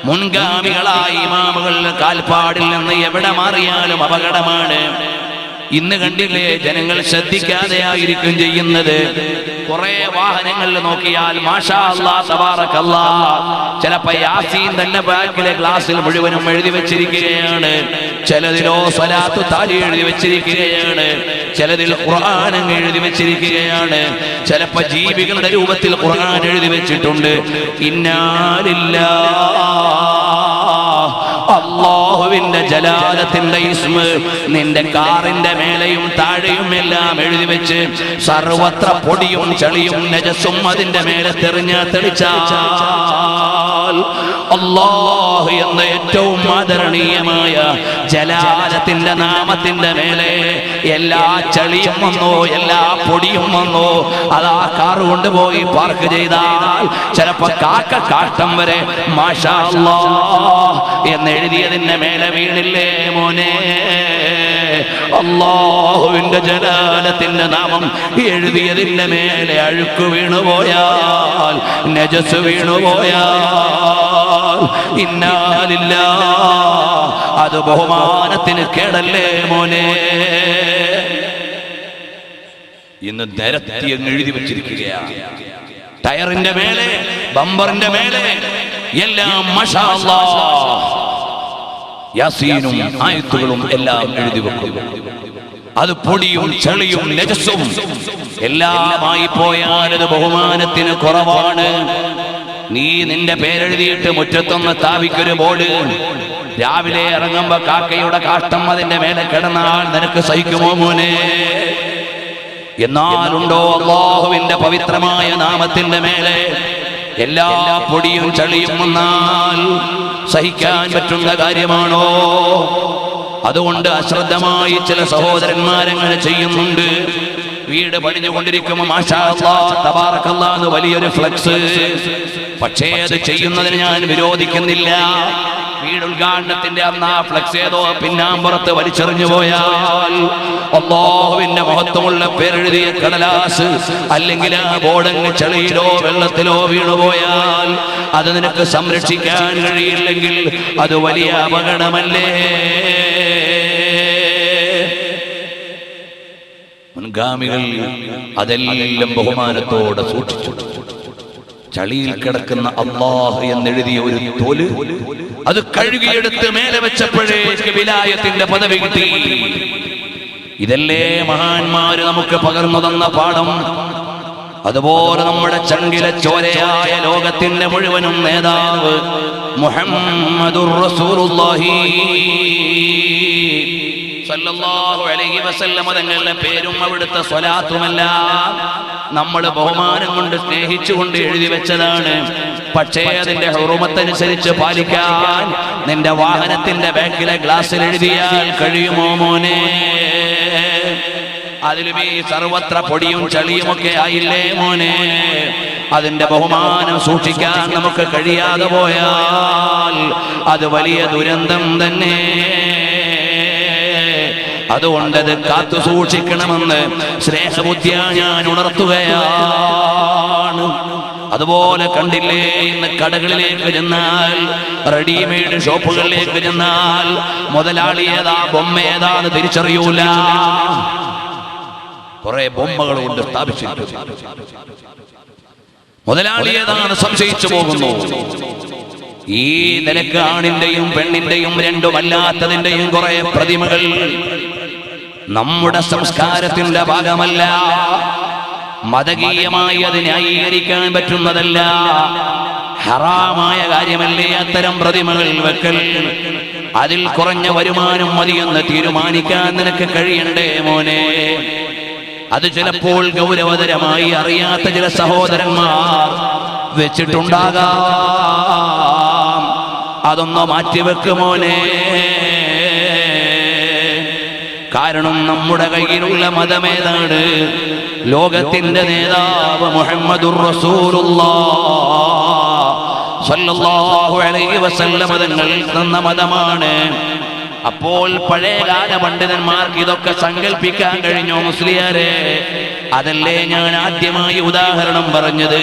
മുൻഗാമികളായ ഇമാമുകളുടെ കാൽപ്പാടിൽ നിന്ന് എവിടെ മാറിയാലും അപകടമാണ്. ഇന്ന് കണ്ടില്ലേ, ജനങ്ങൾ ശ്രദ്ധിക്കാതെയായിരിക്കും ചെയ്യുന്നത്. കുറെ വാഹനങ്ങളിൽ നോക്കിയാൽ മാഷാ അല്ലാഹ് തബാറകല്ലാഹ്, ചിലപ്പോ യാസീൻ തന്നെ ബാക്കിലെ ഗ്ലാസിൽ മുഴുവനും എഴുതി വെച്ചിരിക്കുകയാണ്. ചിലതിലോ സ്വലാത്തു താലി എഴുതി വെച്ചിരിക്കുകയാണ്. ചിലതിൽ ഖുർആൻ എഴുതി വെച്ചിരിക്കുകയാണ്. ചിലപ്പോ ജീവികളുടെ രൂപത്തിൽ ഖുർആൻ എഴുതി വെച്ചിട്ടുണ്ട്. ഇന്നാ ലില്ലാഹ്, അല്ലാഹുവിന്റെ ജലാലത്തിന്റെ ഇസ്മ നിന്റെ കാറിന്റെ മേലെയും താഴെയും എല്ലാം എഴുതി വെച്ച് സർവത്ര പൊടിയും ചളിയും നജസും അതിന്റെ മേലെ തെളിച്ചാൽ അല്ലാഹു എന്ന ഏറ്റവും ആദരണീയമായ ജലാലത്തിന്റെ നാമത്തിന്റെ മേലെ എല്ലാ ചളിയും വന്നോ, എല്ലാ പൊടിയും വന്നോ, അത് ആ കാറ് കൊണ്ടുപോയി പാർക്ക് ചെയ്താൽ ചിലപ്പോ കാഷ്ടം വരെ മാഷാ അല്ലാഹ് എന്ന് എഴുതിയതിന്റെ മേലെ വീണില്ലേ മോനെ? അല്ലാഹുവിന്റെ ജലാലത്തിന്റെ നാമം എഴുതിയതിന്റെ മേലെ അഴുക്ക് വീണുപോയാൽ, നജസ് വീണുപോയാൽ, ഇന്നാ ലില്ലാഹ്, അത് ബഹുമാനത്തിന് കേടല്ലേ മോനെ? ഇന്ന് നിരത്തി അങ്ങ് എഴുതി വെച്ചിരിക്കുകയാണ്. ടയറിന്റെ മേലെ, ബമ്പറിന്റെ മേലെ എല്ലാം മാഷാ അല്ലാഹ് യാസീനും ആയത്തുകളും എല്ലാം എഴുതി വെക്കും. അത് പൊടിയും ചെളിയും നജസും എല്ലാമായി പോയാൽ അത് ബഹുമാനത്തിന് കുറവാണ്. നീ നിന്റെ പേരെഴുതിയിട്ട് മുറ്റത്തൊന്ന് സ്ഥാപിക്കൊരു ബോർഡ്, രാവിലെ ഇറങ്ങുമ്പോ കാക്കയുടെ കാഷ്ടം അതിന്റെ മേലെ കിടന്നാൽ നിനക്ക് സഹിക്കുമോ മോനെ? എന്നാലുണ്ടോ അല്ലാഹുവിന്റെ പവിത്രമായ നാമത്തിന്റെ മേലെ എല്ലാ പൊടിയും ചളിയും വന്നാൽ സഹിക്കാൻ പറ്റുന്ന കാര്യമാണോ? അതുകൊണ്ട് അശ്രദ്ധമായി ചില സഹോദരന്മാരങ്ങനെ ചെയ്യുന്നുണ്ട്. വീട് പണിഞ്ഞുകൊണ്ടിരിക്കുമ്പോൾ മാഷാ അല്ലാഹ് തബാറകല്ലാഹ് എന്ന് വലിയൊരു ഫ്ലക്സ്. പക്ഷേ അത് ചെയ്യുന്നതിന് ഞാൻ വിരോധിക്കുന്നില്ല. വീട് ഉദ്ഘാടനത്തിന്റെ അന്ന് ആ ഫ്ലക്സ് ഏതോ പിന്നാമ്പുറത്ത് വലിച്ചെറിഞ്ഞു പോയാൽ, അല്ലാഹുവിന്റെ മഹത്വമുള്ള പേരെഴുതിയ കടലാസ് അല്ലെങ്കിൽ ആ ബോർഡങ്ങ് ചെളിയിലോ വെള്ളത്തിലോ വീണുപോയാൽ അത് നിനക്ക് സംരക്ഷിക്കാൻ കഴിയില്ലെങ്കിൽ അത് വലിയ അപകടമല്ലേ? മുൻഗാമികൾ അതെല്ലാം ബഹുമാനത്തോടെ സൂക്ഷിച്ചു. ചളിയിൽ കിടക്കുന്ന അല്ലാഹ് എന്നെഴുതിയ ഒരു തോല് അത് കഴുകിയെടുത്ത് മേലെ വെച്ചപ്പോഴേക്ക് വിലായത്തിന്റെ പദവി കിട്ടി. ഇതല്ലേ മഹാന്മാര് നമുക്ക് പകർന്നു തന്ന പാഠം. അതുപോലെ നമ്മുടെ ചങ്കിലെ ചോരയായ ലോകത്തിന്റെ മുഴുവനും നേതാവ് മുഹമ്മദുർ റസൂലുള്ളാഹി സല്ലല്ലാഹു അലൈഹി വസല്ലം തങ്ങളുടെ പേരും അവിടുത്തെ സ്വലാത്തുമെല്ലാം നമ്മൾ ബഹുമാനം കൊണ്ട് സ്നേഹിച്ചുകൊണ്ട് എഴുതി വെച്ചതാണ്. പക്ഷേ അതിന്റെ ഹുറുമത്തനുസരിച്ച് പാലിക്കാൻ നിന്റെ വാഹനത്തിന്റെ ബാക്കിലെ ഗ്ലാസ്സിൽ എഴുതിയാൽ കഴിയുമോ മോനെ? അതിലും ഈ സർവത്ര പൊടിയും ചളിയുമൊക്കെ ആയില്ലേ മോനെ? അതിന്റെ ബഹുമാനം സൂക്ഷിക്കാൻ നമുക്ക് കഴിയാതെ പോയാൽ അത് വലിയ ദുരന്തം തന്നെ. അതുകൊണ്ടത് കാത്തു സൂക്ഷിക്കണമെന്ന് സ്നേഹബുദ്ധിയാ ഞാൻ ഉണർത്തുകയാണ്. അതുപോലെ കണ്ടില്ലേ, ഇന്ന് കടകളിലേക്ക് ചെന്നാൽ, റെഡിമെയ്ഡ് ഷോപ്പുകളിലേക്ക് ചെന്നാൽ മുതലാളി ഏതാ ബൊമ്മ ഏതാന്ന് തിരിച്ചറിയൂല. കുറെ ബൊമ്മകൾ കൊണ്ട് സ്ഥാപിച്ചിട്ടുണ്ട്. മുതലാളി ഏതാണ് സംശയിച്ചു പോകുന്നു. ഈ നിലക്ക് ആണിന്റെയും പെണ്ണിന്റെയും രണ്ടുമല്ലാത്തതിന്റെയും കുറെ പ്രതിമകൾ നമ്മുടെ സംസ്കാരത്തിന്റെ ഭാഗമല്ല. മതകീയമായി അത് ന്യായീകരിക്കാൻ പറ്റുന്നതല്ല. ഹറാമായ കാര്യമല്ലേ അത്തരം പ്രതിമകൾ വെക്കൽ. അതിൽ കുറഞ്ഞ വരുമാനം മതിയെന്ന് തീരുമാനിക്കാൻ നിനക്ക് കഴിയണ്ടേ മോനെ? അത് ചിലപ്പോൾ ഗൗരവതരമായി അറിയാത്ത ചില സഹോദരന്മാർ വെച്ചിട്ടുണ്ടാകാം. അതൊന്ന് മാറ്റിവെക്കുമോനെ. കാരണം നമ്മുടെ കയ്യിലുള്ള മതമേതാണ്? ലോകത്തിന്റെ നേതാവ് മുഹമ്മദുർ റസൂലുള്ളാഹ് സ്വല്ലല്ലാഹു അലൈഹി വസല്ലം തങ്ങൾ തന്ന മതമാണ്. അപ്പോൾ പഴയകാല പണ്ഡിതന്മാർക്ക് ഇതൊക്കെ സങ്കല്പിക്കാൻ കഴിഞ്ഞോ മുസ്ലിയാരെ? അതല്ലേ ഞാൻ ആദ്യമായി ഉദാഹരണം പറഞ്ഞത്.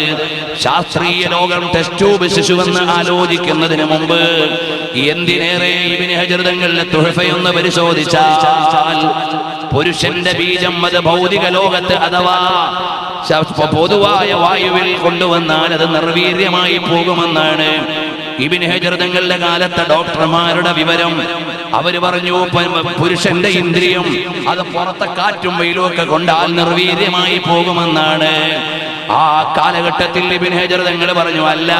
ശാസ്ത്രീയ ലോകം ടെസ്റ്റ് ട്യൂബ് ശിശുവെന്ന് ആലോചിക്കുന്നതിന് മുമ്പ് എന്തിനേറെ ഇബ്നു ഹജർ തങ്ങളുടെ തുഹഫയൊന്ന് പരിശോധിച്ചാൽ പുരുഷന്റെ ബീജം അത് ഭൗതിക ലോകത്ത് അഥവാ പൊതുവായ വായുവിൽ കൊണ്ടുവന്നാൽ അത് നിർവീര്യമായി പോകുമെന്നാണ് ഇബ്നു ഹജർ തങ്ങളുടെ കാലത്തെ ഡോക്ടർമാരുടെ വിവരം. അവര് പറഞ്ഞു പുരുഷന്റെ ഇന്ദ്രിയം അത് പുറത്തെ കാറ്റും വെയിലും ഒക്കെ കൊണ്ടാൽ നിർവീര്യമായി പോകുമെന്നാണ്. ആ കാലഘട്ടത്തിൽ ഇബ്നു ഹജർ തങ്ങൾ പറഞ്ഞു, അല്ല,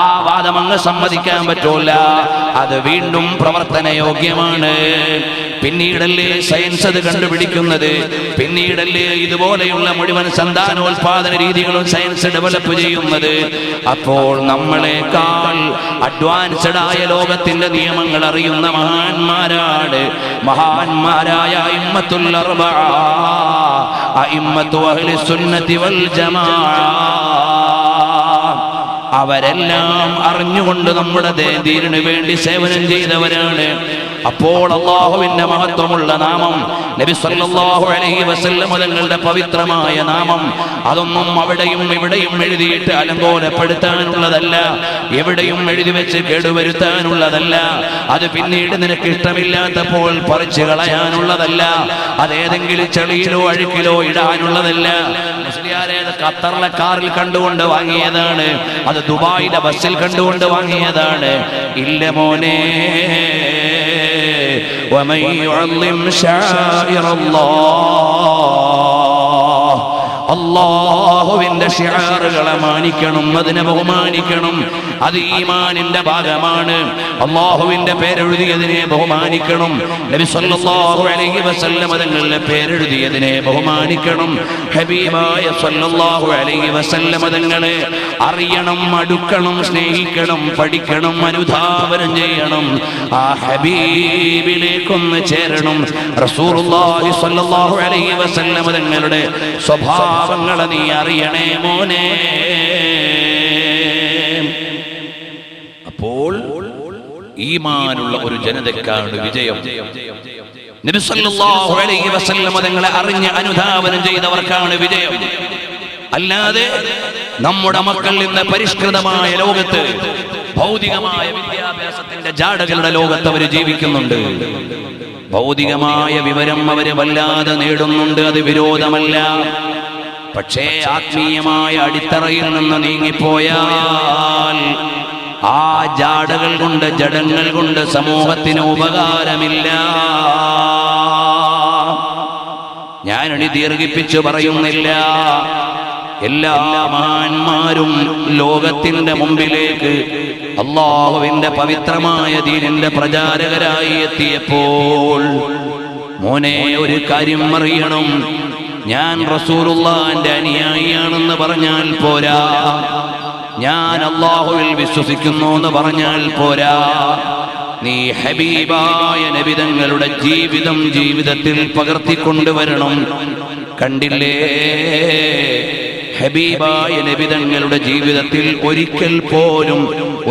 ആ വാദം അങ്ങ് സമ്മതിക്കാൻ പറ്റൂല, അത് വീണ്ടും പ്രവർത്തനയോഗ്യമാണ്. പിന്നീടല്ലേ സയൻസ് അത് കണ്ടുപിടിക്കുന്നത്. പിന്നീടല്ലേ ഇതുപോലെയുള്ള മുഴുവൻ സന്താനോൽപാദന രീതികളും സയൻസ് ഡെവലപ്പ് ചെയ്യുന്നത്. അപ്പോൾ നമ്മളെക്കാൾ അഡ്വാൻസ്ഡ് ആയ ലോകത്തിന്റെ നിയമങ്ങൾ അറിയുന്ന മഹാന്മാരാണ് മഹാന്മാരായ അഇമ്മത്തുൽ അർബഅ, അഇമ്മത്തു അഹ്ലി സുന്നത്തി വൽ ജമാഅ. അവരെല്ലാം അറിഞ്ഞുകൊണ്ട് നമ്മുടെ ദീനിനു വേണ്ടി സേവനം ചെയ്തവരാണ്. അപ്പോൾ അല്ലാഹുവിന്റെ മഹത്വമുള്ള നാമം, നബി സല്ലല്ലാഹു അലൈഹി വസല്ലം തങ്ങളുടെ പവിത്രമായ നാമം, അതൊന്നും അവിടെയും ഇവിടെയും എഴുതിയിട്ട് അലങ്കോലപ്പെടുത്താനുള്ളതല്ല, എവിടെയും എഴുതി വെച്ച് കേടുവരുത്താനുള്ളതല്ല. അത് പിന്നീട് നിനക്ക് ഇഷ്ടമില്ലാത്തപ്പോൾ പറിച്ചു കളയാനുള്ളതല്ല. അതേതെങ്കിലും ചെളിയിലോ അഴുക്കിലോ ഇടാനുള്ളതല്ല. മുസ്ലിയാരെ അത് ഖത്തറിലെ കാറിൽ കണ്ടുകൊണ്ട് വാങ്ങിയതാണ്, അത് ദുബായിലെ ബസ്സിൽ കണ്ടുകൊണ്ട് വാങ്ങിയതാണ്. ഇല്ല മോനെ. ومن يعظم شعائر الله, അല്ലാഹുവിന്റെ ശിആറുകളെ മാനിക്കണം, അതിനെ ബഹുമാനിക്കണം. അത് ഈമാനിന്റെ ഭാഗമാണ്. അല്ലാഹുവിന്റെ പേരെഴുതിയതിനെ ബഹുമാനിക്കണം. നബി സല്ലല്ലാഹു അലൈഹി വസല്ലം തങ്ങളുടെ പേരെഴുതിയതിനെ ബഹുമാനിക്കണം. ഹബീബായ സല്ലല്ലാഹു അലൈഹി വസല്ലം തങ്ങളെ അറിയണം, അടുക്കണം, സ്നേഹിക്കണം, പഠിക്കണം, അനുധാവനം ചെയ്യണം. ആ ഹബീബിലേക്കൊന്ന് ചേരണം. റസൂലുള്ളാഹി സ്വല്ലല്ലാഹു അലൈഹി വസല്ലം തങ്ങളുടെ സ്വഭാവങ്ങളെ നീ അറിയണേ മോനെ. അപ്പോൾ ഈമാനുള്ള ഒരു ജനതയ്ക്കാണ് വിജയം. നബി സല്ലല്ലാഹു അലൈഹി വസല്ലം തങ്ങളെ അറിഞ്ഞ് അനുധാവനം ചെയ്തവർക്കാണ് വിജയം. അല്ലാതെ നമ്മുടെ മക്കൾ ഇന്ന് പരിഷ്കൃതമായ ലോകത്ത്, ഭൗതികമായ വിദ്യാഭ്യാസത്തിന്റെ ജാടകളുടെ ലോകത്ത് അവർ ജീവിക്കുന്നുണ്ട്. ഭൗതികമായ വിവരം അവര് വല്ലാതെ നേടുന്നുണ്ട്, അത് വിരോധമല്ല. പക്ഷേ ആത്മീയമായ അടിത്തറയിൽ നിന്ന് നീങ്ങിപ്പോയാൽ ആ ജാടകൾ കൊണ്ട്, ജഡങ്ങൾ കൊണ്ട് സമൂഹത്തിന് ഉപകാരമില്ല. ഞാനിനി ദീർഘിപ്പിച്ചു പറയുന്നില്ല. എല്ലാ മഹാന്മാരും ലോകത്തിന്റെ മുമ്പിലേക്ക് അല്ലാഹുവിന്റെ പവിത്രമായ ദീനിന്റെ പ്രചാരകരായി എത്തിയപ്പോൾ, മോനെ ഒരു കാര്യം അറിയണം, ഞാൻ റസൂലുള്ളാഹിന്റെ അനുയായിയാണെന്ന് പറഞ്ഞാൽ പോരാ, ഞാൻ അല്ലാഹുവിൽ വിശ്വസിക്കുന്നു എന്ന് പറഞ്ഞാൽ പോരാ. നീ ഹബീബായ നബി തങ്ങളുടെ ജീവിതത്തിൽ പകർത്തിക്കൊണ്ടുവരണം. കണ്ടില്ലേ, ഹബീബായ നബി തങ്ങളുടെ ജീവിതത്തിൽ ഒരിക്കൽ പോലും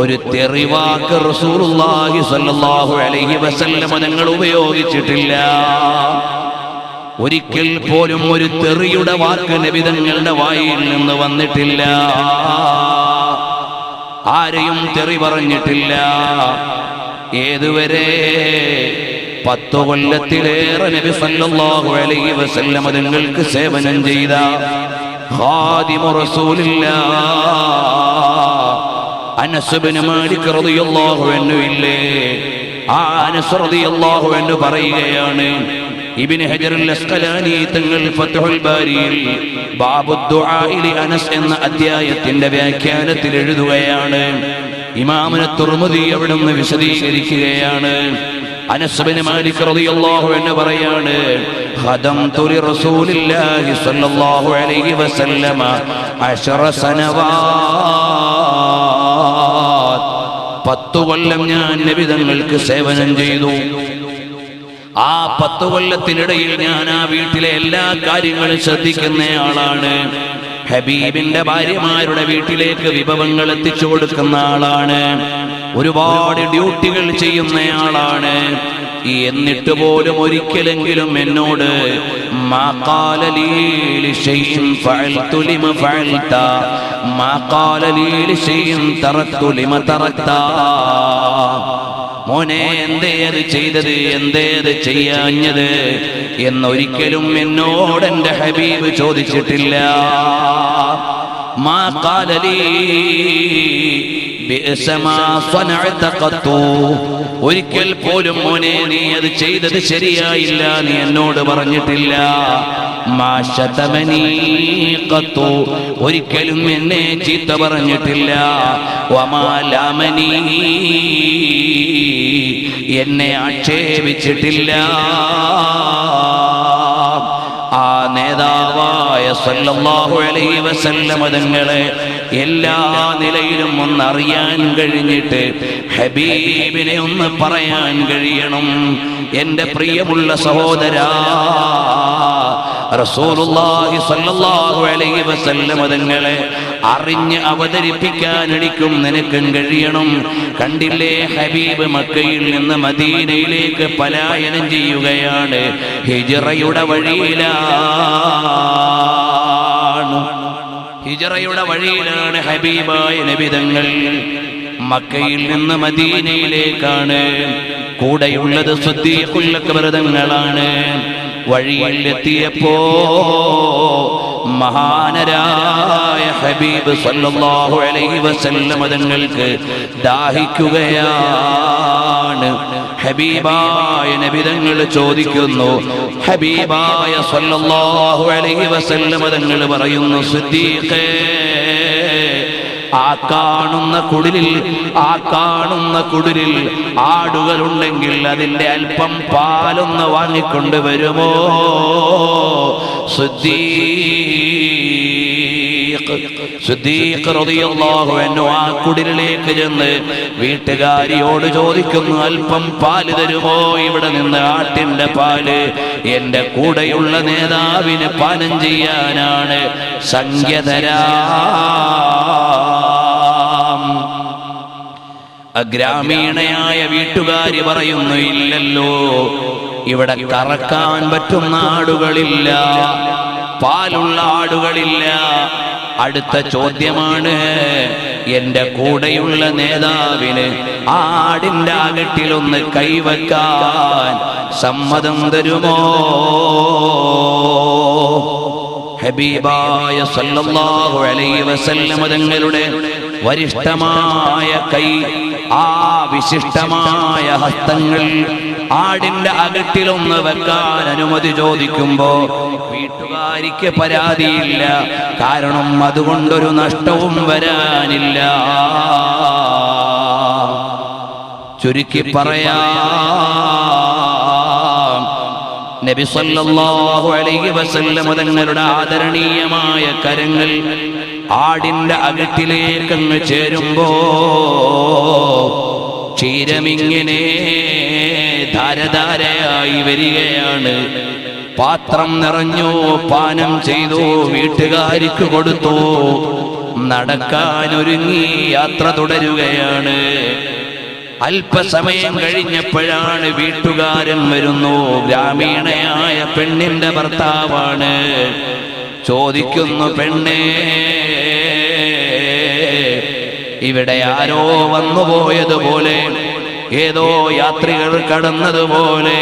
ഒരു തെറിവാക്ക് റസൂലുള്ളാഹി സ്വല്ലല്ലാഹു അലൈഹി വസല്ലം തങ്ങൾ ഉപയോഗിച്ചിട്ടില്ല. ഒരിക്കൽ പോലും ഒരു തെറിയുടെ വാക്ക് നബി തങ്ങളുടെ വായിൽ നിന്ന് വന്നിട്ടില്ല. ആരെയും തെറി പറഞ്ഞിട്ടില്ല. ഏതുവരെ 10 കൊല്ലത്തിലേറെ നബി സല്ലല്ലാഹു അലൈഹി വസല്ലം തങ്ങൾക്ക് സേവനം ചെയ്ത ഖാദിമു റസൂലില്ലാഹ് അനസ് ഇബ്നു മാലിക് റളിയല്ലാഹു അൻഹു ഇല്ലേ, ആ അനസ് റളിയല്ലാഹു അൻഹു പറയുകയാണ്, ഇബ്നു ഹജർ അൽ-അസ്ഖലാനി തങ്ങൾ ഫത്ഹുൽ ബാരിയിൽ ബാബു ദുആഇ ലി അനസ് എന്ന അധ്യായത്തിന്റെ വ്യാഖ്യാനത്തിൽ എഴുതുകയാണ്. ഇമാമുൽ തുർമുദി അവിടുന്ന് വിശദീകരിക്കുകയാണ്. അനസ് ഇബ്നു മാലിക് റളിയല്ലാഹു അൻഹു പറയാണ്, ഖദംതു ലി റസൂലില്ലാഹി സ്വല്ലല്ലാഹു അലൈഹി വസല്ലമ 10 സനവാത്. 10 കൊല്ലം ഞാൻ നബി തങ്ങൾക്ക് സേവനം ചെയ്തു. ആ 10 കൊല്ലത്തിനിടയിൽ ഞാൻ ആ വീട്ടിലെ എല്ലാ കാര്യങ്ങളും ശ്രദ്ധിക്കുന്ന ആളാണ്. ഹബീബിന്റെ ഭാര്യമാരുടെ വീട്ടിലേക്ക് വിഭവങ്ങൾ എത്തിച്ചു കൊടുക്കുന്ന ആളാണ്. ഒരുപാട് ഡ്യൂട്ടികൾ ചെയ്യുന്ന ആളാണ്. എന്നിട്ട് പോലും ഒരിക്കലെങ്കിലും എന്നോട് മാ ഖാല ലീ ലിശൈഇൻ ഫഅൽതു ലിമ ഫഅൽത മാ ഖാല ലീ ലിശൈഇൻ തറക്തു ലിമ തറക്ത, മോനെ എന്തേ അത് ചെയ്തത്, എന്തേ അത് ചെയ്യാഞ്ഞത് എന്നൊരിക്കലും എന്നോട് എൻ്റെ ഹബീബ് ചോദിച്ചിട്ടില്ല. മാ ഖാല ലീ ബിഅസ മാ സ്വനഅത ഖത്തു, ഒരിക്കൽ പോലും മോനെ നീ അത് ചെയ്തത് ശരിയായില്ല നീ എന്നോട് പറഞ്ഞിട്ടില്ല. മാ ശതമനീ ഖത്തു, ഒരിക്കലും എന്നെ ചീത്ത പറഞ്ഞിട്ടില്ല. വമാ ലാമനീ, എന്നെ ആക്ഷേപിച്ചിട്ടില്ല. ആ നേതാവായ സല്ലല്ലാഹു അലൈഹി വസല്ലം തങ്ങളെ എല്ലാ നിലയിലും ഒന്നറിയാൻ കഴിഞ്ഞിട്ട് ഹബീബിനെ ഒന്ന് പറയാൻ കഴിയണം. എൻ്റെ പ്രിയമുള്ള സഹോദരാ, റസൂലുള്ളാഹി സ്വല്ലല്ലാഹു അലൈഹി വസല്ലം തങ്ങളെ അറിഞ്ഞ് അവതരിപ്പിക്കാൻ എനിക്കും നിനക്കും കഴിയണം. കണ്ടില്ലേ, ഹബീബ് മക്കയിൽ നിന്ന് മദീനയിലേക്ക് പലായനം ചെയ്യുകയാണ്. ഹിജ്റയുടെ വഴിയിലാണ്, ഹിജ്റയുടെ വഴിയിലാണ് ഹബീബായ നബി തങ്ങൾ. മക്കയിൽ നിന്ന് മദീനയിലേക്കാണ്. കൂടെയുള്ളത് സിദ്ദീഖുൽ അക്ബർ തങ്ങളാണ്. വഴിയിൽ എത്തിയപ്പോ മഹാനരായ ഹബീബ് സല്ലല്ലാഹു അലൈഹി വസല്ലം തങ്ങൾക്ക് ദാഹിക്കുകയാണ്. ഹബീബായ നബി തങ്ങൾ ചോദിക്കുന്നു, ഹബീബായ സല്ലല്ലാഹു അലൈഹി വസല്ലം തങ്ങൾ പറയുന്നു, സിദ്ദീഖേ, ആ കാണുന്ന കുടിലിൽ ആടുകളുണ്ടെങ്കിൽ അതിന്റെ അല്പം പാലൊന്ന് വാങ്ങിക്കൊണ്ട് വരുമോ സിദ്ദീഖ് റളിയല്ലാഹു അൻഹു ആ കുടിലിലേക്ക് ചെന്ന് വീട്ടുകാരിയോട് ചോദിക്കുന്നു, അല്പം പാല് തരുമോ? ഇവിടെ നിന്ന് ആട്ടിന്റെ പാല് എന്റെ കൂടെയുള്ള നേതാവിന് പാനം ചെയ്യാനാണ്, സംഖ്യ തരാം. ഗ്രാമീണയായ വീട്ടുകാരി പറയുന്നു, ഇല്ലല്ലോ, ഇവിടെ കറക്കാൻ പറ്റുന്ന ആടുകളില്ല, പാലുള്ള ആടുകളില്ല. അടുത്ത ചോദ്യമാണ്, എന്റെ കൂടെയുള്ള നേതാവിന് ആടിന്റെ അകട്ടിലൊന്ന് കൈവയ്ക്കാൻ സമ്മതം തരുമോ? ഹബീബായ സല്ലല്ലാഹു അലൈഹി വസല്ലം തങ്ങളുടെ വരിഷ്ഠമായ കൈ, ആ വിശിഷ്ടമായ ഹസ്തങ്ങൾ ആടിന്റെ അകട്ടിലൊന്ന് വെക്കാൻ അനുമതി ചോദിക്കുമ്പോ വീട്ടുകാരിക്ക് പരാതിയില്ല. കാരണം അതുകൊണ്ടൊരു നഷ്ടവും വരാനില്ല. ചുരുക്കി പറയാം, നബി സല്ലല്ലാഹു അലൈഹി വസല്ലം തങ്ങളുടെ ആദരണീയമായ കരങ്ങൾ ആടിന്റെ അകട്ടിലേക്കങ്ങ് ചേരുമ്പോ ക്ഷീരമിങ്ങനെ ധാരധാരയായി വരികയാണ്. പാത്രം നിറഞ്ഞു, പാനം ചെയ്തു, വീട്ടുകാർക്ക് കൊടുത്തു, നടക്കാനൊരുങ്ങി യാത്ര തുടരുകയാണ്. അല്പസമയം കഴിഞ്ഞപ്പോഴാണ് വീട്ടുകാരൻ വരുന്നു. ഗ്രാമീണയായ പെണ്ണിന്റെ ഭർത്താവാണ്. ചോദിക്കുന്നു, പെണ്ണേ, ഇവിടെ ആരോ വന്നുപോയതുപോലെ, ഏതോ യാത്രികർ കടന്നതുപോലെ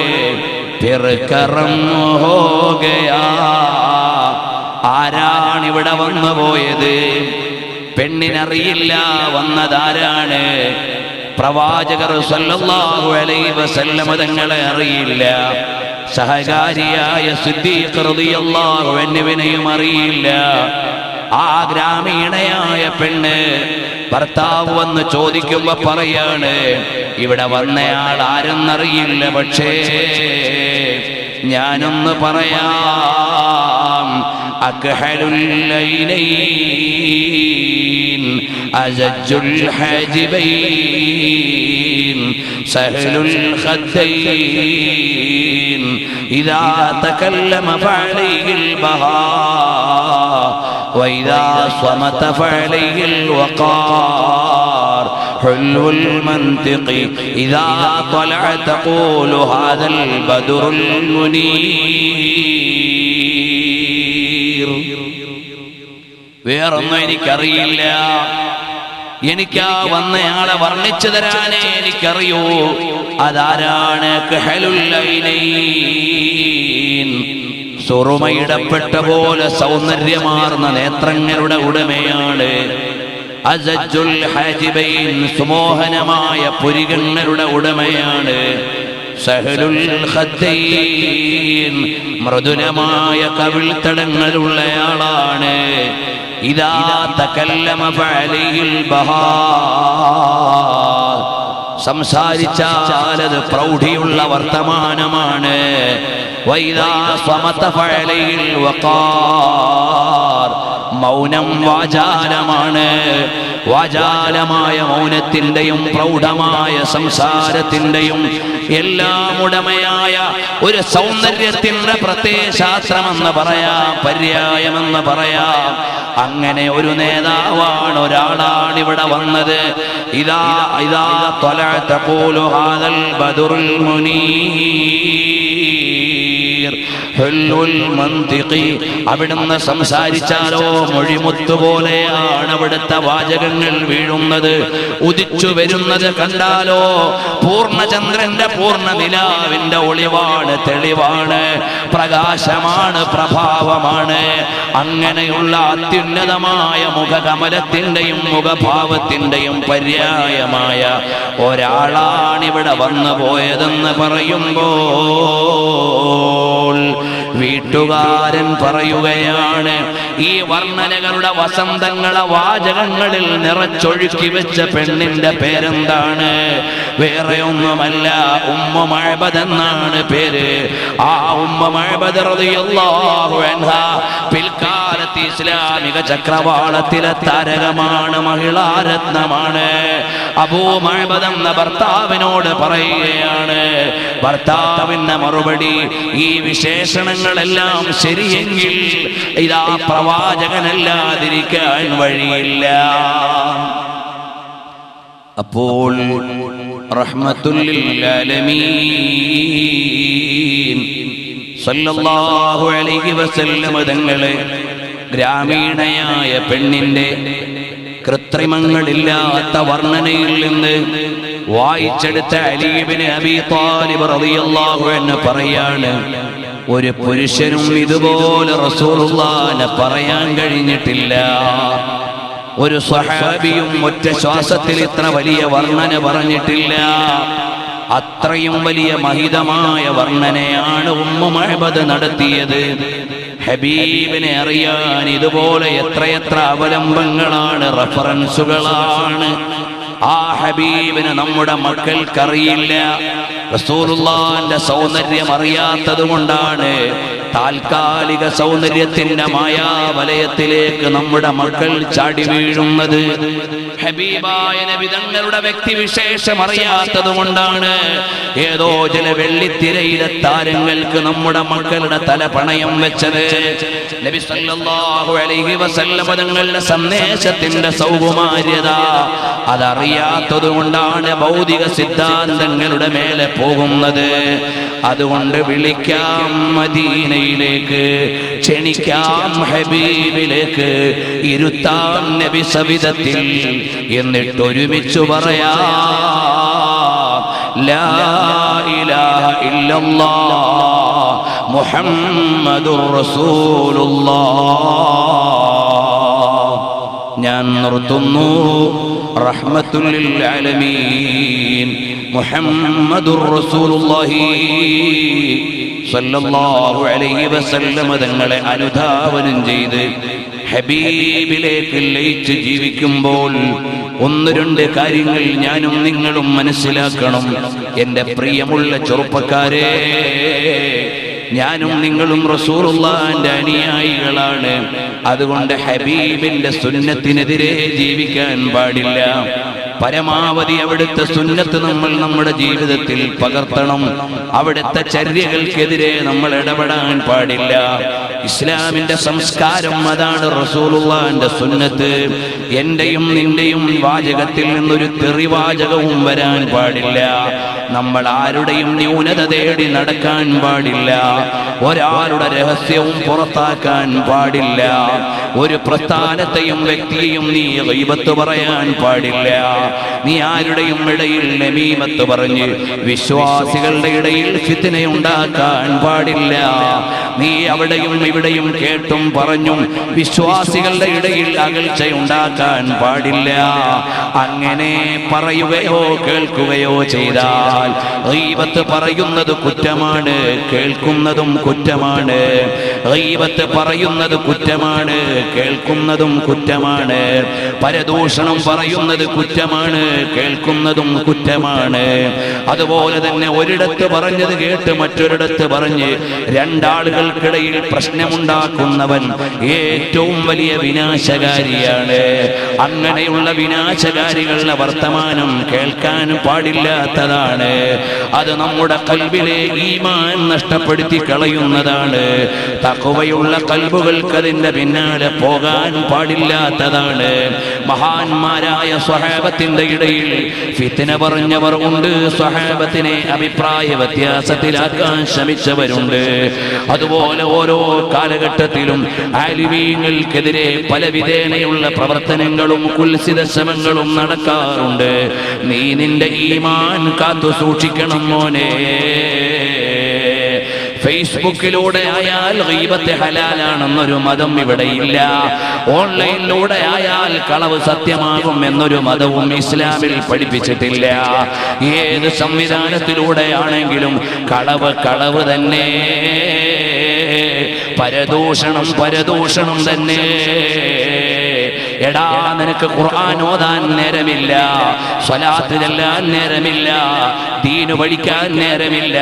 ആരാണിവിടെ വന്നുപോയത്? പെണ്ണിനറിയില്ല വന്നതാരാണ്. പ്രവാചകർ സല്ലല്ലാഹു അലൈഹി വസല്ലം തങ്ങളെ അറിയില്ല. സഹകാരിയായ സിദ്ദീഖ് റളിയല്ലാഹു അൻഹുവിനെയും അറിയില്ല. ആ ഗ്രാമീണയായ പെണ്ണ് ഭർത്താവ് വന്ന് ചോദിക്കുമ്പോ പറയാണ്, ഇവിടെ വന്നയാൾ ആരെന്നറിയില്ല, പക്ഷേ ഞാനൊന്ന് പറയാം. അക്ഹലുൽ ലൈലൈൻ അസജ്ജുൽ ഹാജിബൈൻ സഹലുൽ ഖദ്ദൈൻ ഇദാ തകല്ലമ ഫഅലൈഹിൽ ബഹാ وإذا صمت فعليه الوقار حلو المنطق إذا طلع تقول هذا البدر المنير. വേറൊന്നും എനിക്കറിയില്ല. എനിക്ക് ആ വന്നയാളെ വർണ്ണിച്ചു തരാനേ എനിക്കറിയൂ. അതാരാണ്? കഹലുൽ ലൈലൈൻ, സുറുമയിടപ്പെട്ട പോലെ സൗന്ദര്യമാർന്ന നേത്രങ്ങളുടെ ഉടമയാണ്. അസജ്ജുൽ ഹാജിബൈൻ, സുമോഹനമായ പുരികങ്ങളുടെ ഉടമയാണ്. സഹലുൽ ഖദ്ദൈൻ, മൃദുലമായ കവിൾത്തടങ്ങളുള്ളയാളാണ്. ഇദാ തകല്ലമ ഫഅലൈഹിൽ ബഹാ, സംസാരിച്ചാൽ അത് പ്രൗഢിയുള്ള വർത്തമാനമാണ്. വൈദാ സ്വമത ഫഅലൈഹിൽ വഖാർ, മൗനം വാചാലമാണ്. വാചാലമായ മൗനത്തിന്റെയും പ്രൗഢമായ സംസാരത്തിന്റെയും എല്ലാം ഉടമയായ ഒരു സൗന്ദര്യത്തിന്റെ പ്രത്യയശാസ്ത്രമെന്ന് പറയാം, പര്യായമെന്ന് പറയാം. അങ്ങനെ ഒരു നേതാവാണ്, ഒരാളാണ് ഇവിടെ വന്നത്. ഇദാ ഇദാ ത്വലഅ തഖൂലു ഹാദൽ ബദറുൽ മുനീർ ഹുല്ലുൽ മന്തിഖി, അവിടുന്ന് സംസാരിച്ചാലോ മൊഴിമുത്തുപോലെയാണ് അവിടുത്തെ വാചകങ്ങൾ വീഴുന്നത്. ഉദിച്ചു വരുന്നത് കണ്ടാലോ പൂർണ്ണചന്ദ്രന്റെ പൂർണ്ണ നിലാവിന്റെ ഒളിവാണ്, തെളിവാണ്, പ്രകാശമാണ്, പ്രഭാവമാണ്. അങ്ങനെയുള്ള അത്യുന്നതമായ മുഖകമലത്തിന്റെയും മുഖഭാവത്തിന്റെയും പര്യായമായ ഒരാളാണിവിടെ വന്നു പോയതെന്ന് പറയുമ്പോൾ വീട്ടുകാരൻ പറയുകയാണ്, ഈ വർണ്ണനകളുടെ വസന്തങ്ങളെ വാചകങ്ങളിൽ നിറച്ചൊഴുക്കി വെച്ച പെണ്ണിന്റെ പേരെന്താണ്? വേറെ ഒന്നുമല്ല, ഉമ്മു മഅബദ് എന്നാണ് പേര്. ആ ഉമ്മു മഅബദ് റളിയല്ലാഹു അൻഹാ പിൽക്കാലത്ത് ഇസ്ലാമിക ചക്രവാളത്തിലെ താരകമാണ്, മഹിളാരത്നമാണ്. അബൂ മഅബദ് എന്ന ഭർത്താവിനോട് പറയുകയാണ്, ഭർത്താവിന്റെ മറുപടി, ഈ വിശേഷണങ്ങളെല്ലാം ശരിയെങ്കിൽ ഇതാ പ്രവാചകനല്ലാതിരിക്കാൻ വഴിയില്ല. അപ്പോൾ റഹ്മത്തുൽ ലിൽ ആലമീൻ സല്ലല്ലാഹു അലൈഹി വസല്ലം തങ്ങളെ ഗ്രാമീണയായ പെണ്ണിന്റെ കൃത്രിമങ്ങളില്ലാത്ത വർണ്ണനയിൽ നിന്ന് വായിച്ചെടുത്ത അലി ഇബ്നു അബീ ത്വാലിബ് റളിയല്ലാഹു അൻഹു പറയാണ്, ഒരു പുരുഷനും ഇതുപോലെ റസൂലുള്ളാഹിനെ പറയാൻ കഴിഞ്ഞിട്ടില്ല. ഒരു സ്വഹാബിയും ഒറ്റ ശ്വാസത്തിൽ ഇത്ര വലിയ വർണ്ണന പറഞ്ഞിട്ടില്ല. അത്രയും വലിയ മഹിതമായ വർണ്ണനയാണ് ഉമ്മു മഅബദ് നടത്തിയത്. ഹബീബിനെ അറിയാൻ ഇതുപോലെ എത്രയെത്ര അവലംബങ്ങളാണ്, റഫറൻസുകളാണ്. ആ ഹബീബിനെ നമ്മുടെ മക്കൾക്കറിയില്ല. റസൂലുള്ളാഹിന്റെ സൗന്ദര്യം അറിയാത്തത് കൊണ്ടാണ് താൽക്കാലിക സൗന്ദര്യത്തിന്റെ മായാവലയത്തിലേക്ക് നമ്മുടെ മക്കൾ ചാടി വീഴുന്നത് ഹബീബായ നബി തങ്ങളുടെ വ്യക്തിവിശേഷം അറിയാത്തത് കൊണ്ടാണ്. ഏതോ ചില വെള്ളിത്തിരയിലെ താരങ്ങൾക്ക് നമ്മുടെ മക്കളുടെ തല പണയം വെച്ചത്. നബി സല്ലല്ലാഹു അലൈഹി വസല്ലം തങ്ങളുടെ സന്ദേശത്തിന്റെ സൗകുമാര്യത അതറിയാത്തത് കൊണ്ടാണ് ഭൗതിക സിദ്ധാന്തങ്ങളുടെ മേലെ പോകുന്നത്. അതുകൊണ്ട് വിളിക്കാം മദീനയിലേക്ക്, ക്ഷണിക്കാം ഹബീബിലേക്ക്, ഇരുത്താം നബി സവിധത്തിൽ, എന്നിട്ട് ഒരുമിച്ച് പറയാം ലാ ഇലാഹ ഇല്ലല്ലാഹ് മുഹമ്മദുർ റസൂലുള്ളാഹ്. ഞാൻ നിർത്തുന്നു. റഹ്മത്തുൽ ലിൽ ആലമീൻ മുഹമ്മദുർ റസൂലുള്ളാഹി സല്ലല്ലാഹു അലൈഹി വസല്ലം തങ്ങളെ അനുധാവനം ചെയ്ത് ഹബീബിലേക്ക് ലയിച്ച് ജീവിക്കുമ്പോൾ ഒന്ന് രണ്ട് കാര്യങ്ങൾ ഞാനും നിങ്ങളും മനസ്സിലാക്കണം. എൻ്റെ പ്രിയമുള്ള ചെറുപ്പക്കാരെ, ഞാനും നിങ്ങളും റസൂലുള്ളാഹിന്റെ അനുയായികളാണ്. അതുകൊണ്ട് ഹബീബിന്റെ സുന്നത്തിനെതിരെ ജീവിക്കാൻ പാടില്ല. പരമാവധി അവിടുത്തെ സുന്നത്ത് നമ്മൾ നമ്മുടെ ജീവിതത്തിൽ പകർത്തണം. അവിടുത്തെ ചര്യകൾക്കെതിരെ നമ്മൾ ഇടപെടാൻ പാടില്ല. ഇസ്ലാമിന്റെ സംസ്കാരം അതാണ്, റസൂലുള്ളാഹിന്റെ സുന്നത്ത്. എന്റെയും നിന്റെയും വാചകത്തിൽ നിന്നൊരു തെറിവാചകവും വരാൻ പാടില്ല. നമ്മൾ ആരുടെയും ന്യൂനത തേടി നടക്കാൻ പാടില്ല. ഒരാളുടെ രഹസ്യവും പുറത്താക്കാൻ പാടില്ല. ഒരു പ്രസ്ഥാനത്തെയും വ്യക്തിയെയും നീ ഗീബത്ത് പറയാൻ പാടില്ല. നീ ആരുടെയും ഇടയിൽ നമീമത്ത് പറഞ്ഞ് വിശ്വാസികളുടെ ഇടയിൽ ഫിത്നയുണ്ടാക്കാൻ പാടില്ല. നീ അവിടെയും ഇവിടെയും കേട്ടും പറഞ്ഞും വിശ്വാസികളുടെ ഇടയിൽ അകൽച്ചയുണ്ടാക്കാൻ പാടില്ല. അങ്ങനെ പറയുകയോ കേൾക്കുകയോ ചെയ്താൽ ഗീബത്ത് പറയുന്നത് കുറ്റമാണ്, കേൾക്കുന്നതും കുറ്റമാണ്. ഗീബത്ത് പറയുന്നത് കുറ്റമാണ്, കേൾക്കുന്നതും കുറ്റമാണ്. പരദൂഷണം പറയുന്നത് കുറ്റമാണ്, കേൾക്കുന്നതും കുറ്റമാണ്. അതുപോലെ തന്നെ ഒരിടത്ത് പറഞ്ഞത് കേട്ട് മറ്റൊരിടത്ത് പറഞ്ഞ് രണ്ടാളുകൾക്കിടയിൽ പ്രശ്നമുണ്ടാക്കുന്നവൻ ഏറ്റവും വലിയ വിനാശകാരിയാണ്. അങ്ങനെയുള്ള വിനാശകാരികളുടെ വർത്തമാനം കേൾക്കാൻ പാടില്ലാത്തതാണ്. അത് നമ്മുടെ ഖൽബിലെ ഈമാൻ നഷ്ടപ്പെടുത്തി കളയുന്നതാണ്. തഖ്വയുള്ള ഖൽബുകൾക്ക് അതിന്റെ പിന്നാലെ പോകാൻ പാടില്ലാത്തതാണ്. മഹാന്മാരായ സ്വഹാബത്തിന്റെ ഇടയിൽ ഫിത്ന പറഞ്ഞവർ ഉണ്ട്, സ്വഹാബത്തിനെ അഭിപ്രായ വ്യത്യാസത്തിലാക്കാൻ ശ്രമിച്ചവരുണ്ട്. അതുപോലെ ഓരോ കാലഘട്ടത്തിലും ആലിമീങ്ങൾക്കെതിരെ പല വിധേനയുള്ള പ്രവർത്തനങ്ങളും കുൽസിത ശ്രമങ്ങളും നടക്കാറുണ്ട്. നീ നിന്റെ ഈമാൻ കാത്തു സൂക്ഷിക്കണം മോനെ. ഫേസ്ബുക്കിലൂടെ ആയാൽ ഗീബത്ത് ഹലാലാണെന്നൊരു മതം ഇവിടെയില്ല. ഓൺലൈനിലൂടെ ആയാൽ കളവ് സത്യമാകും എന്നൊരു മതവും ഇസ്ലാമിൽ പഠിപ്പിച്ചിട്ടില്ല. ഏത് സംവിധാനത്തിലൂടെയാണെങ്കിലും കളവ് കളവ് തന്നെ, പരദൂഷണം പരദൂഷണം തന്നെ. എടാ, നിനക്ക് ഖുർആൻ ഓതാൻ നേരമില്ല, സ്വലാത്ത് ചൊല്ലാൻ നേരമില്ല, ദീന് പഠിക്കാൻ നേരമില്ല.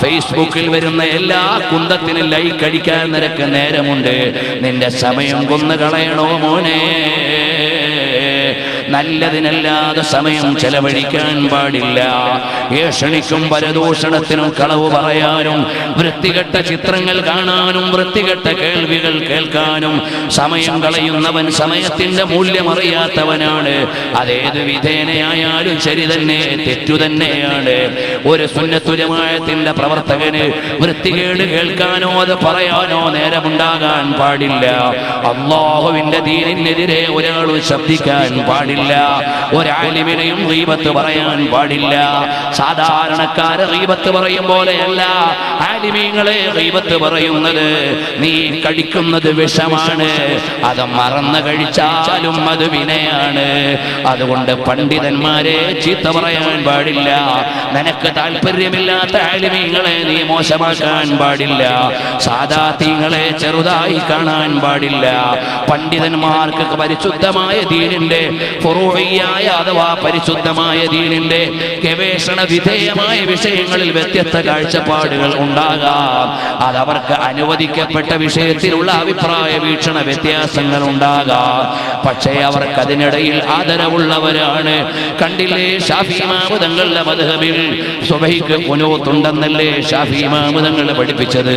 ഫേസ്ബുക്കിൽ വരുന്ന എല്ലാ കുന്തത്തിനും ലൈക്ക് അടിക്കാൻ നിനക്ക് നേരമുണ്ട്. നിന്റെ സമയം കൊന്നു കളയണോ മോനെ? നല്ലതിനല്ലാതെ സമയം ചെലവഴിക്കാൻ പാടില്ല. ഏഷണിക്കും പരദൂഷണത്തിനും കളവ് പറയാനും വൃത്തികെട്ട ചിത്രങ്ങൾ കാണാനും വൃത്തികെട്ട കേൾവികൾ കേൾക്കാനും സമയം കളയുന്നവൻ സമയത്തിന്റെ മൂല്യമറിയാത്തവനാണ്. അതേത് വിധേനയായാലും ശരി തന്നെ, തെറ്റു തന്നെയാണ്. ഒരു സുന്നത്തുൽ ജമാഅത്തിന്റെ പ്രവർത്തകന് വൃത്തികേട് കേൾക്കാനോ അത് പറയാനോ നേരമുണ്ടാകാൻ പാടില്ല. അല്ലാഹുവിന്റെ ദീനിനെതിരെ ഒരാളും ശബ്ദിക്കാൻ പാടില്ല. ഒരാലിമിനെയും ഗീബത്ത് പറയാൻ പാടില്ല. സാധാരണക്കാരെ ഗീബത്ത് പറയും പോലെയല്ല ആലിമീങ്ങളെ ഗീബത്ത് പറയുന്നത്. നീ കഴിക്കുന്നത് വിഷമാണ്, അത് മറന്നു കഴിച്ചാലും അത് വിനയാണ്. അതുകൊണ്ട് പണ്ഡിതന്മാരെ ചീത്ത പറയാൻ പാടില്ല. നിനക്ക് താല്പര്യമില്ലാത്ത ആലിമീങ്ങളെ നീ മോശമാക്കാൻ പാടില്ല. സാദാത്യങ്ങളെ ചെറുതായി കാണാൻ പാടില്ല. പണ്ഡിതന്മാർക്ക് പരിശുദ്ധമായ ദീനിന്റെ ഫുറൂഇയ്യായ അഥവാ പരിശുദ്ധമായ ദീനിന്റെ ഗവേഷണ വിധേയമായ വിഷയങ്ങളിൽ വ്യത്യസ്ത കാഴ്ചപ്പാടുകൾ ഉണ്ടാകാം. അതവർക്ക് അനുവദിക്കപ്പെട്ട വിഷയത്തിലുള്ള അഭിപ്രായ വീക്ഷണ വ്യത്യാസങ്ങൾ ഉണ്ടാകാം. പക്ഷേ അവർക്ക് അതിനിടയിൽ ആദരവുള്ളവരാണ്. കണ്ടില്ലേ, ശാഫിഈ ഇമാം തങ്ങളുടെ മദ്ഹബിൽ സുബഹിക്ക് ഖുനൂത്ത് ഉണ്ടെന്നല്ലേ ശാഫിഈ ഇമാം തങ്ങൾ പഠിപ്പിച്ചത്?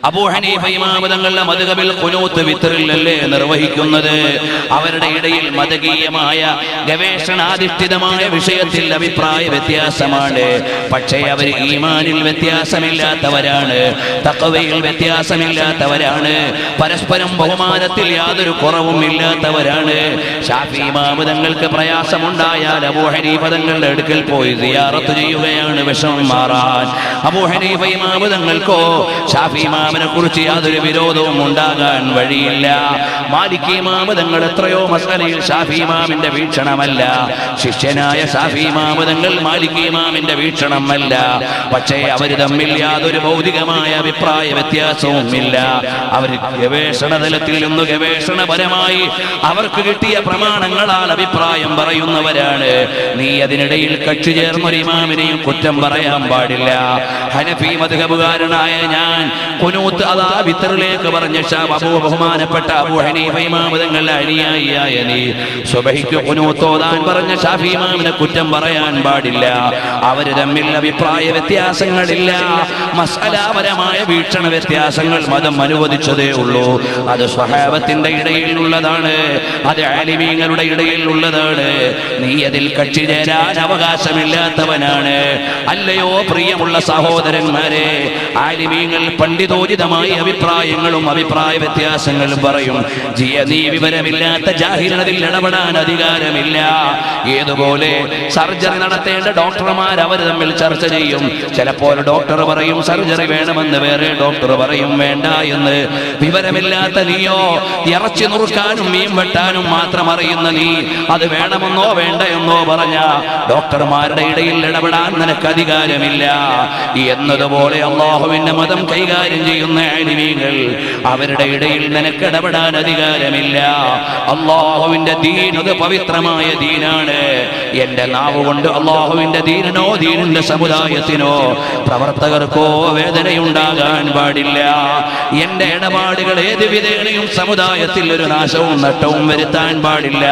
അബൂ ഹനീഫ ഇമാം തങ്ങളുടെ മദ്ഹബിൽ ഖുനൂത്ത് വിത്റിലല്ലേ നിർവഹിക്കുന്നത്? അവരുടെ ഇടയിൽ മതകീയമായ ഗവേഷണാധിഷ്ഠിതമായ വിഷയത്തിൽ അഭിപ്രായ വ്യത്യാസമാണ്. പക്ഷേ അവർ ഈമാനിൽ വ്യത്യാസമില്ലാത്തവരാണ്, തഖ്വയിൽ വ്യത്യാസമില്ലാത്തവരാണ്, പരസ്പരം ബഹുമാനത്തിൽ യാതൊരു കുറവും ഇല്ലാത്തവരാണ്. ശാഫിഈ ഇമാം തങ്ങൾക്ക് പ്രയാസമുണ്ടായാൽ അബൂ ഹനീഫ തങ്ങളുടെ അടുക്കൽ പോയി സിയാറത്ത് ചെയ്യുകയാണ് വിഷമം മാറാൻ. അബൂ ഹനീഫ ഇമാം തങ്ങൾക്കോ ശാഫിഈ ഇമാമിനെ കുറിച്ച് യാതൊരു വിരോധവും ഉണ്ടാകാൻ വഴിയില്ല. മാലിക് ഇമാം തങ്ങൾ എത്രയോ മസ്അലയിൽ ശാഫിഈ ഇമാമിന്റെ വീക്ഷണമല്ല. ശിഷ്യനായ ശാഫിഈ ഇമാം തങ്ങൾ മാലിക് ഇമാമിന്റെ വീക്ഷണമല്ല. പക്ഷേ അവർ തമ്മിൽ യാതൊരു ഭൗതികമായ അഭിപ്രായ വ്യത്യാസവും ഇല്ല. അവർ ഗവേഷണ തലത്തിൽ നിന്ന് ഗവേഷണപരമായി അവർക്ക് കിട്ടിയ പ്രമാണങ്ങളാൽ അഭിപ്രായം പറയുന്നവരാണ്. നീ അതിനിടയിൽ കക്ഷി ചേർന്നൊരു ഇമാമിനെയും കുറ്റം പറയാൻ പാടില്ല. ഹനഫി മദ്ഹബുകാരനായ ഞാൻ ഖുനൂത്ത് അതാ വിത്റിലേക്ക് പറഞ്ഞ ബഹുമാനപ്പെട്ട അബൂ ഹനീഫ ഇമാം തങ്ങളുടെ അനുയായിയായ നീ സുബഹിക്ക് ഖുനൂത്ത് ഓതാൻ പറഞ്ഞ ശാഫിഈ ഇമാമിനെ കുറ്റം പറയാൻ പാടില്ല. അവർ തമ്മിൽ അഭിപ്രായ വ്യത്യാസങ്ങളില്ല. മസ്അലാപരമായ വീക്ഷണ വ്യത്യാസങ്ങൾ മതം അനുവദിച്ചതേ ഉള്ളൂ. അത് സ്വഹാബത്തിന്റെ ഇടയിൽ ഉള്ളതാണ്, അത് ആലിമീങ്ങളുടെ ഇടയിൽ ഉള്ളതാണ്. നീ അതിൽ കക്ഷി ചേരാൻ അവകാശമില്ലാത്തവനാണ്. അല്ലയോ പ്രിയമുള്ള സഹോദരന്മാരെ, ആലിമീങ്ങൾ പണ്ഡിതോചിതമായ അഭിപ്രായങ്ങളും അഭിപ്രായ വ്യത്യാസങ്ങളും പറയും. നീ വിവരമില്ലാത്ത ജാഹിലിനതിൽ ഇടപെടാൻ അധികാരമില്ല. ഏതുപോലെ സർജറി നടത്തേണ്ട ഡോക്ടർമാർ അവർ തമ്മിൽ ചർച്ച ചെയ്യും. ചിലപ്പോൾ ഡോക്ടർ പറയും സർജറി വേണമെന്ന്, വേറെ ഡോക്ടർ പറയും വേണ്ട എന്ന്. വിവരമില്ലാത്ത നീയോ ഇറച്ചി നുറുക്കാനും മീൻ വെട്ടാനും മാത്രം അറിയുന്ന നീ അത് വേണമെന്നോ വേണ്ടയെന്നോ പറഞ്ഞ ഡോക്ടർമാരുടെ ഇടയിൽ ഇടപെടാൻ നിനക്ക് അധികാരമില്ല എന്നതുപോലെ അല്ലാഹുവിന്റെ മതം കൈകാര്യം ചെയ്യുന്ന ആലിമീങ്ങൾ അവരുടെ ഇടയിൽ നിനക്ക് ഇടപെടാൻ അധികാരമില്ല. അല്ലാഹുവിന്റെ ദീൻ അത് പവിത്രമായ ദീനാണ്. എന്റെ നാവ് കൊണ്ട് അല്ലാഹുവിന്റെ ദീനിനോ ദീനിന്റെ സമുദായത്തിനോ പ്രവർത്തകർക്കോ വേദനയുണ്ടാകാൻ പാടില്ല. എന്റെ ഇടപാടുകൾ ഏത് വിധേനയും സമുദായത്തിൽ ഒരു നാശവും നഷ്ടവും വരുത്താൻ പാടില്ല.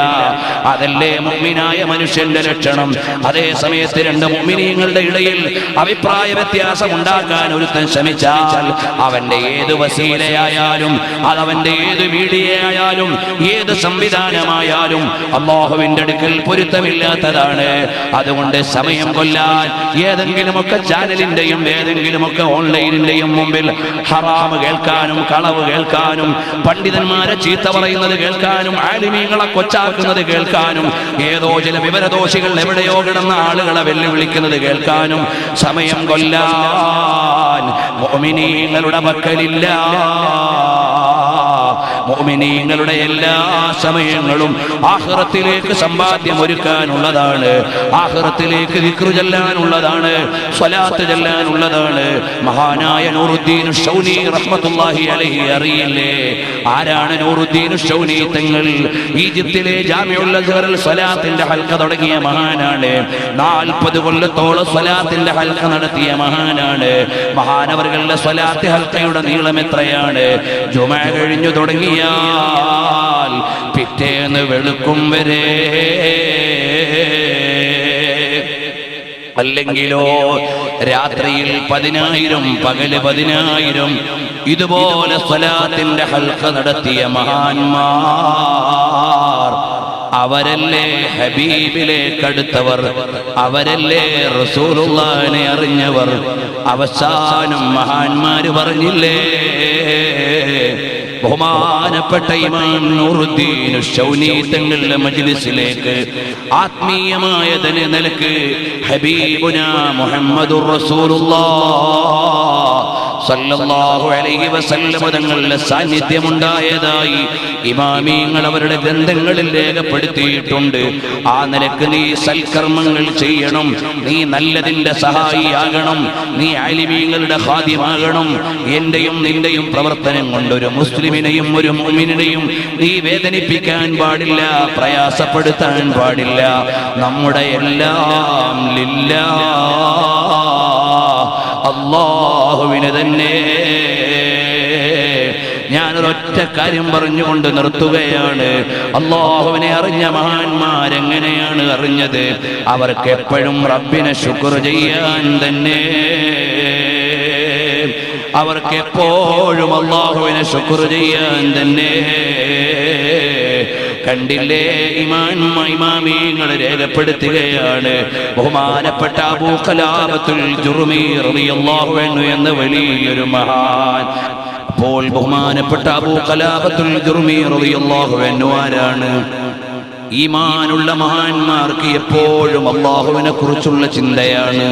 അതല്ലേ മുഅ്മിനായ മനുഷ്യന്റെ ലക്ഷണം. അതേ സമയത്ത് രണ്ട് മുഅ്മിനീങ്ങളുടെ ഇടയിൽ അഭിപ്രായ വ്യത്യാസം ഉണ്ടാക്കാൻ ഒരുത്തൻ ശ്രമിച്ചാൽ അവന്റെ ഏത് വസീലയായാലും, അതവന്റെ ഏത് മീഡിയയായാലും, ഏത് സംവിധാനമായാലും അല്ലാഹുവിന്റെ അടുക്കൽ പൊരുത്തമില്ലാത്തതാണ്. അതുകൊണ്ട് സമയം കൊല്ലാൻ ഏതെങ്കിലുമൊക്കെ ചാനലിന്റെയും ഏതെങ്കിലുമൊക്കെ ഓൺലൈനിന്റെയും മുമ്പിൽ ഹറാമ് കേൾക്കാനും കളവ് കേൾക്കാനും പണ്ഡിതന്മാരെ ചീത്ത പറയുന്നത് കേൾക്കാനും ആലിമീങ്ങളെ കൊച്ചാക്കുന്നത് കേൾക്കാനും ഏതോ ചില വിവരദോഷികൾ എവിടെയോ കിടന്ന ആളുകളെ വെല്ലുവിളിക്കുന്നത് കേൾക്കാനും സമയം കൊല്ലാൻ മുഅ്മിനീങ്ങളുടെ പക്കലില്ല. മുഅ്മിനീങ്ങളുടെ എല്ലാ സമയങ്ങളും ആഖിറത്തിലേക്ക് സമ്പാദ്യം ഒരുക്കാനുള്ളതാണ്, ആഖിറത്തിലേക്ക് ദിക്ർ ചൊല്ലാനുള്ളതാണ്, സ്വലാത്ത് ചൊല്ലാനുള്ളതാണ്. മഹാനായ നൂറുദ്ദീൻ ശൗനി റഹ്മത്തുള്ളാഹി അലൈഹി അറിയില്ലേ? ആരാണ് നൂറുദ്ദീൻ ശൗനി തങ്ങൾ? ഈജിപ്തിലെ ജാമിഉൽ അസ്ഹറിൽ സ്വലാത്തിന്റെ ഹൽഖ തുടങ്ങിയ മഹാനാണ്. 40 കൊല്ലത്തോളം സ്വലാത്തിന്റെ ഹൽഖ നടത്തിയ മഹാനാണ്. മഹാനവറുകളുടെ സ്വലാത്ത് ഹൽഖയുടെ നീളം എത്രയാണ്? ജുമുഅ കഴിഞ്ഞു തുടങ്ങിയാൽ പിറ്റേന്ന് വെളുക്കും വരെ, അല്ലെങ്കിലോ രാത്രിയിൽ 10,000 പകല് 10,000 ഇതുപോലെ സ്വലാത്തിന്റെ ഹൽഖ നടത്തിയ മഹാന്മാർ. അവരല്ലേ ഹബീബിലേക്ക് അടുത്തവർ, അവരല്ലേ റസൂലുള്ളാഹിനെ അറിഞ്ഞവർ. അവസാനം മഹാന്മാര് പറഞ്ഞില്ലേ, ബഹുമാനപ്പെട്ട ഇമാം നൂറുദ്ദീൻ ശൗനി തങ്ങളുടെ മജ്ലിസിലേക്ക് ആത്മീയമായ നിലക്ക് ഹബീബുനാ മുഹമ്മദുർ റസൂലുള്ളാഹ് സല്ലല്ലാഹു അലൈഹി വസല്ലം തങ്ങളുടെ സാന്നിധ്യമുണ്ടായതായി ഇമാമിങ്ങൾ അവരുടെ ഗ്രന്ഥങ്ങളിൽ രേഖപ്പെടുത്തിയിട്ടുണ്ട്. ആ നിലക്ക് നീ സൽക്കർമ്മങ്ങൾ ചെയ്യണം, നീ നല്ലതിന്റെ സഹായിയാകണം, നീ ആലിമീങ്ങളുടെ ഖാദിമാകണം. എന്റെയും നിന്റെയും പ്രവർത്തനം കൊണ്ട് ഒരു മുസ്ലിമിനെയും ഒരു മുഅ്മിനിനെയും നീ വേദനിപ്പിക്കാൻ പാടില്ല, പ്രയാസപ്പെടുത്താൻ പാടില്ല. നമ്മുടെ എല്ലാം ലില്ലാഹ്, അല്ലാഹുവിന് തന്നെ. ഞാനൊരൊറ്റ കാര്യം പറഞ്ഞുകൊണ്ട് നിർത്തുകയാണ്. അല്ലാഹുവിനെ അറിഞ്ഞ മഹാന്മാരെങ്ങനെയാണ് അറിഞ്ഞത്? അവർക്ക് എപ്പോഴും റബ്ബിനെ ശുക്ർ ചെയ്യാൻ തന്നെ, അവർക്ക് എപ്പോഴും അല്ലാഹുവിനെ ശുക്ർ ചെയ്യാൻ തന്നെ. കണ്ടില്ലേ, ഇമാമീങ്ങൾ രേഖപ്പെടുത്തുകയാണ്. ബഹുമാനപ്പെട്ട അബൂ ഖലാബത്തുൽ ജുർമി റളിയല്ലാഹു അൻഹു എന്ന വലിയൊരു മഹാൻ. അപ്പോൾ ബഹുമാനപ്പെട്ട അബൂ ഖലാബത്തുൽ ജുർമി റളിയല്ലാഹു അൻഹു ആരാണ്? ഈമാനുള്ള മഹാന്മാർക്ക് എപ്പോഴും അല്ലാഹുവിനെ കുറിച്ചുള്ള ചിന്തയാണ്.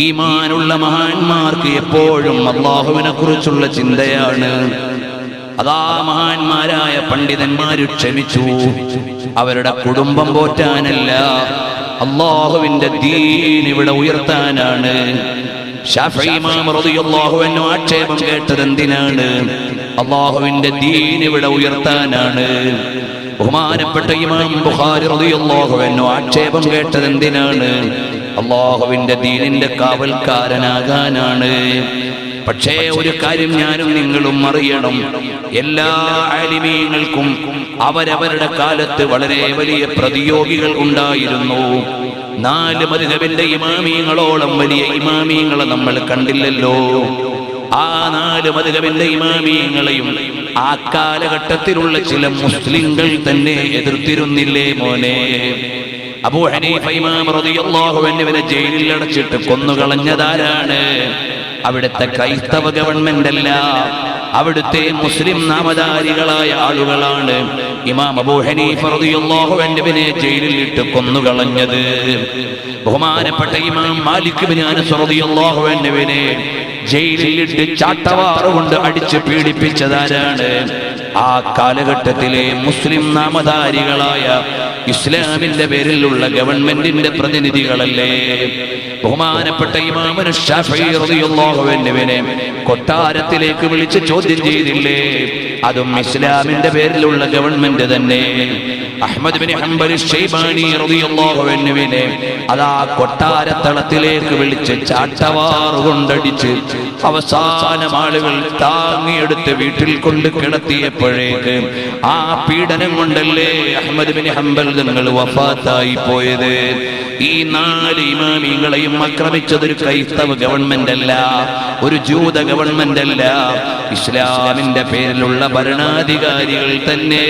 ഈമാനുള്ള മഹാന്മാർക്ക് എപ്പോഴും അല്ലാഹുവിനെ കുറിച്ചുള്ള ചിന്തയാണ്. അതാ മഹാന്മാരായ പണ്ഡിതന്മാര് ക്ഷമിച്ചു. അവരുടെ കുടുംബം പോറ്റാനല്ല, അല്ലാഹുവിന്റെ ദീൻ ഇവിടെ ഉയർത്താനാണ്. ശാഫിഈ ഇമാം റളിയല്ലാഹു അൻഹു ആക്ഷേപം കേട്ടത് എന്തിനാണ്? അല്ലാഹുവിന്റെ ദീൻ ഇവിടെ ഉയർത്താനാണ്. ബഹുമാനപ്പെട്ട ഇമാം ബുഖാരി റളിയല്ലാഹു അൻഹു ആക്ഷേപം കേട്ടത് എന്തിനാണ്? അല്ലാഹുവിന്റെ ദീനിന്റെ കാവൽക്കാരനാകാനാണ്. പക്ഷേ ഒരു കാര്യം ഞാനും നിങ്ങളും അറിയണം, എല്ലാ ആലിമീങ്ങൾക്കും അവരവരുടെ കാലത്ത് വളരെ വലിയ പ്രതിയോഗികൾ ഉണ്ടായിരുന്നു. 4 മദ്ഹബിന്റെ ഇമാമീങ്ങളോളം വലിയ ഇമാമീങ്ങളെ നമ്മൾ കണ്ടില്ലല്ലോ. ആ 4 മദ്ഹബിന്റെ ഇമാമീങ്ങളെയും ആ കാലഘട്ടത്തിലുള്ള ചില മുസ്ലിങ്ങൾ തന്നെ എതിർത്തിരുന്നില്ലേ മോനെ? അബൂ ഹനീഫ ഇമാം റളിയല്ലാഹു അൻഹുവിനെ ജയിലിൽ അടച്ചിട്ട് കൊന്നുകളഞ്ഞതാരാണ്? അവിടുത്തെ ക്രൈസ്തവ ഗവൺമെന്റ് അല്ല, അവിടുത്തെ മുസ്ലിം നാമധാരികളായ ആളുകളാണ് ഇമാം അബൂ ഹനീഫ റളിയല്ലാഹു അൻഹുവിനെ ജയിലിൽ ഇട്ട് കൊന്നുകളഞ്ഞത്. ബഹുമാനപ്പെട്ട ഇമാം മാലിക് ഇബ്നു അനസ് റളിയല്ലാഹു അൻഹുവിനെ ജയിലിലിട്ട് ചാട്ടവാറ് കൊണ്ട് അടിച്ച് പീഡിപ്പിച്ചതാരാണ്? ആ കാലഘട്ടത്തിലെ മുസ്ലിം നാമധാരികളായ ഇസ്ലാമിന്റെ പേരിലുള്ള ഗവൺമെന്റിന്റെ പ്രതിനിധികളല്ലേ? ബഹുമാനപ്പെട്ട ഇമാം ശാഫിഈ റളിയല്ലാഹു അൻഹുവിനെ കൊട്ടാരത്തിലേക്ക് വിളിച്ച് ചോദ്യം ചെയ്തില്ലേ? അതും ഇസ്ലാമിന്റെ പേരിലുള്ള ഗവൺമെന്റ് തന്നെ. അഹ്മദ് ബിൻ ഹംബൽ ശൈബാനി റളിയല്ലാഹു അൻഹുവിനെ അതാ കൊട്ടാരത്തളത്തിലേക്ക് വിളിച്ച് ചാട്ടവാറ് കൊണ്ടടിച്ച് അവസാനം ആളുകൾ താങ്ങിയെടുത്ത് വീട്ടിൽ കൊണ്ട് കിടത്തിയപ്പോഴേക്ക് ആ പീഡനം കൊണ്ടല്ലേ അഹ്മദ് ബിൻ ഹംബൽ തങ്ങൾ വഫാത്തായി പോയത്. ഈ 4 ഇമാമികളെയും ആക്രമിച്ചതൊരു ക്രൈസ്തവ ഗവൺമെന്റ് അല്ല, ഒരു ജൂത ഗവൺമെന്റ് അല്ല, ഇസ്ലാമിന്റെ പേരിലുള്ള ഭരണാധികാരികൾ തന്നെ.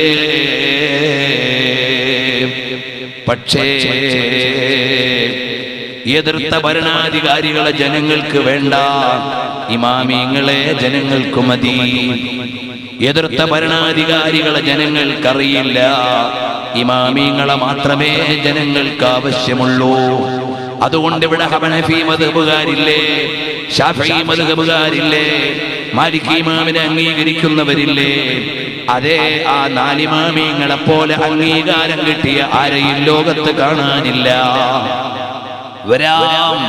പക്ഷേ എതിർത്ത ഭരണാധികാരികളെ ജനങ്ങൾക്ക് വേണ്ട, ഇമാമിങ്ങളെ ജനങ്ങൾക്ക് മതി. എതിർത്ത ഭരണാധികാരികളെ ജനങ്ങൾക്കറിയില്ല, ഇമാമിങ്ങളെ മാത്രമേ ജനങ്ങൾക്ക് ആവശ്യമുള്ളൂ. അതുകൊണ്ട് ഇവിടെ ഹനഫി മദ്ഹബുകാരില്ലേ, ശാഫിഈ മദ്ഹബുകാരില്ലേ, മാലികി ഇമാമിനെ അംഗീകരിക്കുന്നവരില്ലേ? അതേ, ആ 4 ഇമാമിങ്ങളെ പോലെ അംഗീകാരം കിട്ടിയ ആരെയും ലോകത്ത് കാണാനില്ല. വരാം.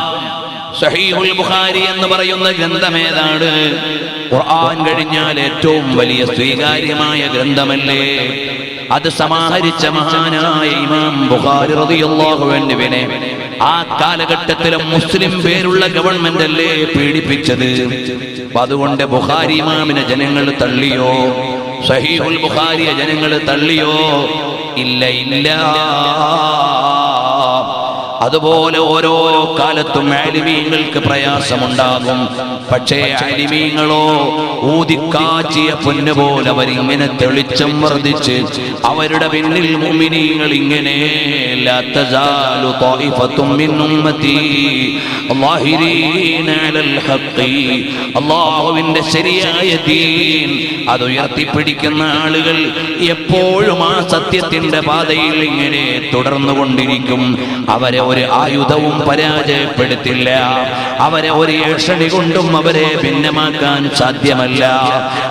സഹീഹുൽ ബുഖാരി എന്ന് പറയുന്ന ഗ്രന്ഥം ഏതാണ്? ഖുർആൻ കഴിഞ്ഞാൽ ഏറ്റവും വലിയ സ്വീകാര്യമായ ഗ്രന്ഥമല്ലേ? അത് സമാഹരിച്ച മഹാനായ ഇമാം ബുഖാരി റളിയല്ലാഹു അൻഹുവിനെ ആ കാലഘട്ടത്തിലെ മുസ്ലിം പേരുള്ള ഗവൺമെന്റ് അല്ലേ പീഡിപ്പിച്ചത്? അതുകൊണ്ട് ബുഖാരി ഇമാമിനെ ജനങ്ങൾ തള്ളിയോ? സഹീഹുൽ ബുഖാരിയെ ജനങ്ങൾ തള്ളിയോ? ഇല്ല, ഇല്ല. അതുപോലെ ഓരോ കാലത്തും ആലിമീങ്ങൾക്ക് പ്രയാസമുണ്ടാകും. പക്ഷേ ആലിമീങ്ങളോ ഊതിക്കാച്ചിയ പൊന്നുപോലെ അവരിങ്ങനെ തെളിച്ചം വർദ്ധിച്ച് അവരുടെ പിന്നിൽ മുഅ്മിനീങ്ങൾ ഇങ്ങനെ ലാ തസാലു ത്വായിഫത്തും മിൻ ഉമ്മത്തി ളാഹിരീന അലൽ ഹഖ്, അല്ലാഹുവിന്റെ ശരിയായ ദീൻ അത് ഉയർത്തിപ്പിടിക്കുന്ന ആളുകൾ എപ്പോഴും ആ സത്യത്തിന്റെ പാതയിൽ ഇങ്ങനെ തുടർന്നുകൊണ്ടിരിക്കും. അവരെ ഒരു ആയുധവും പരാജയപ്പെടുത്തില്ല. അവരെ ഒരു ഏഷണി കൊണ്ടും അവരെ ഭിന്നമാക്കാൻ സാധ്യമല്ല.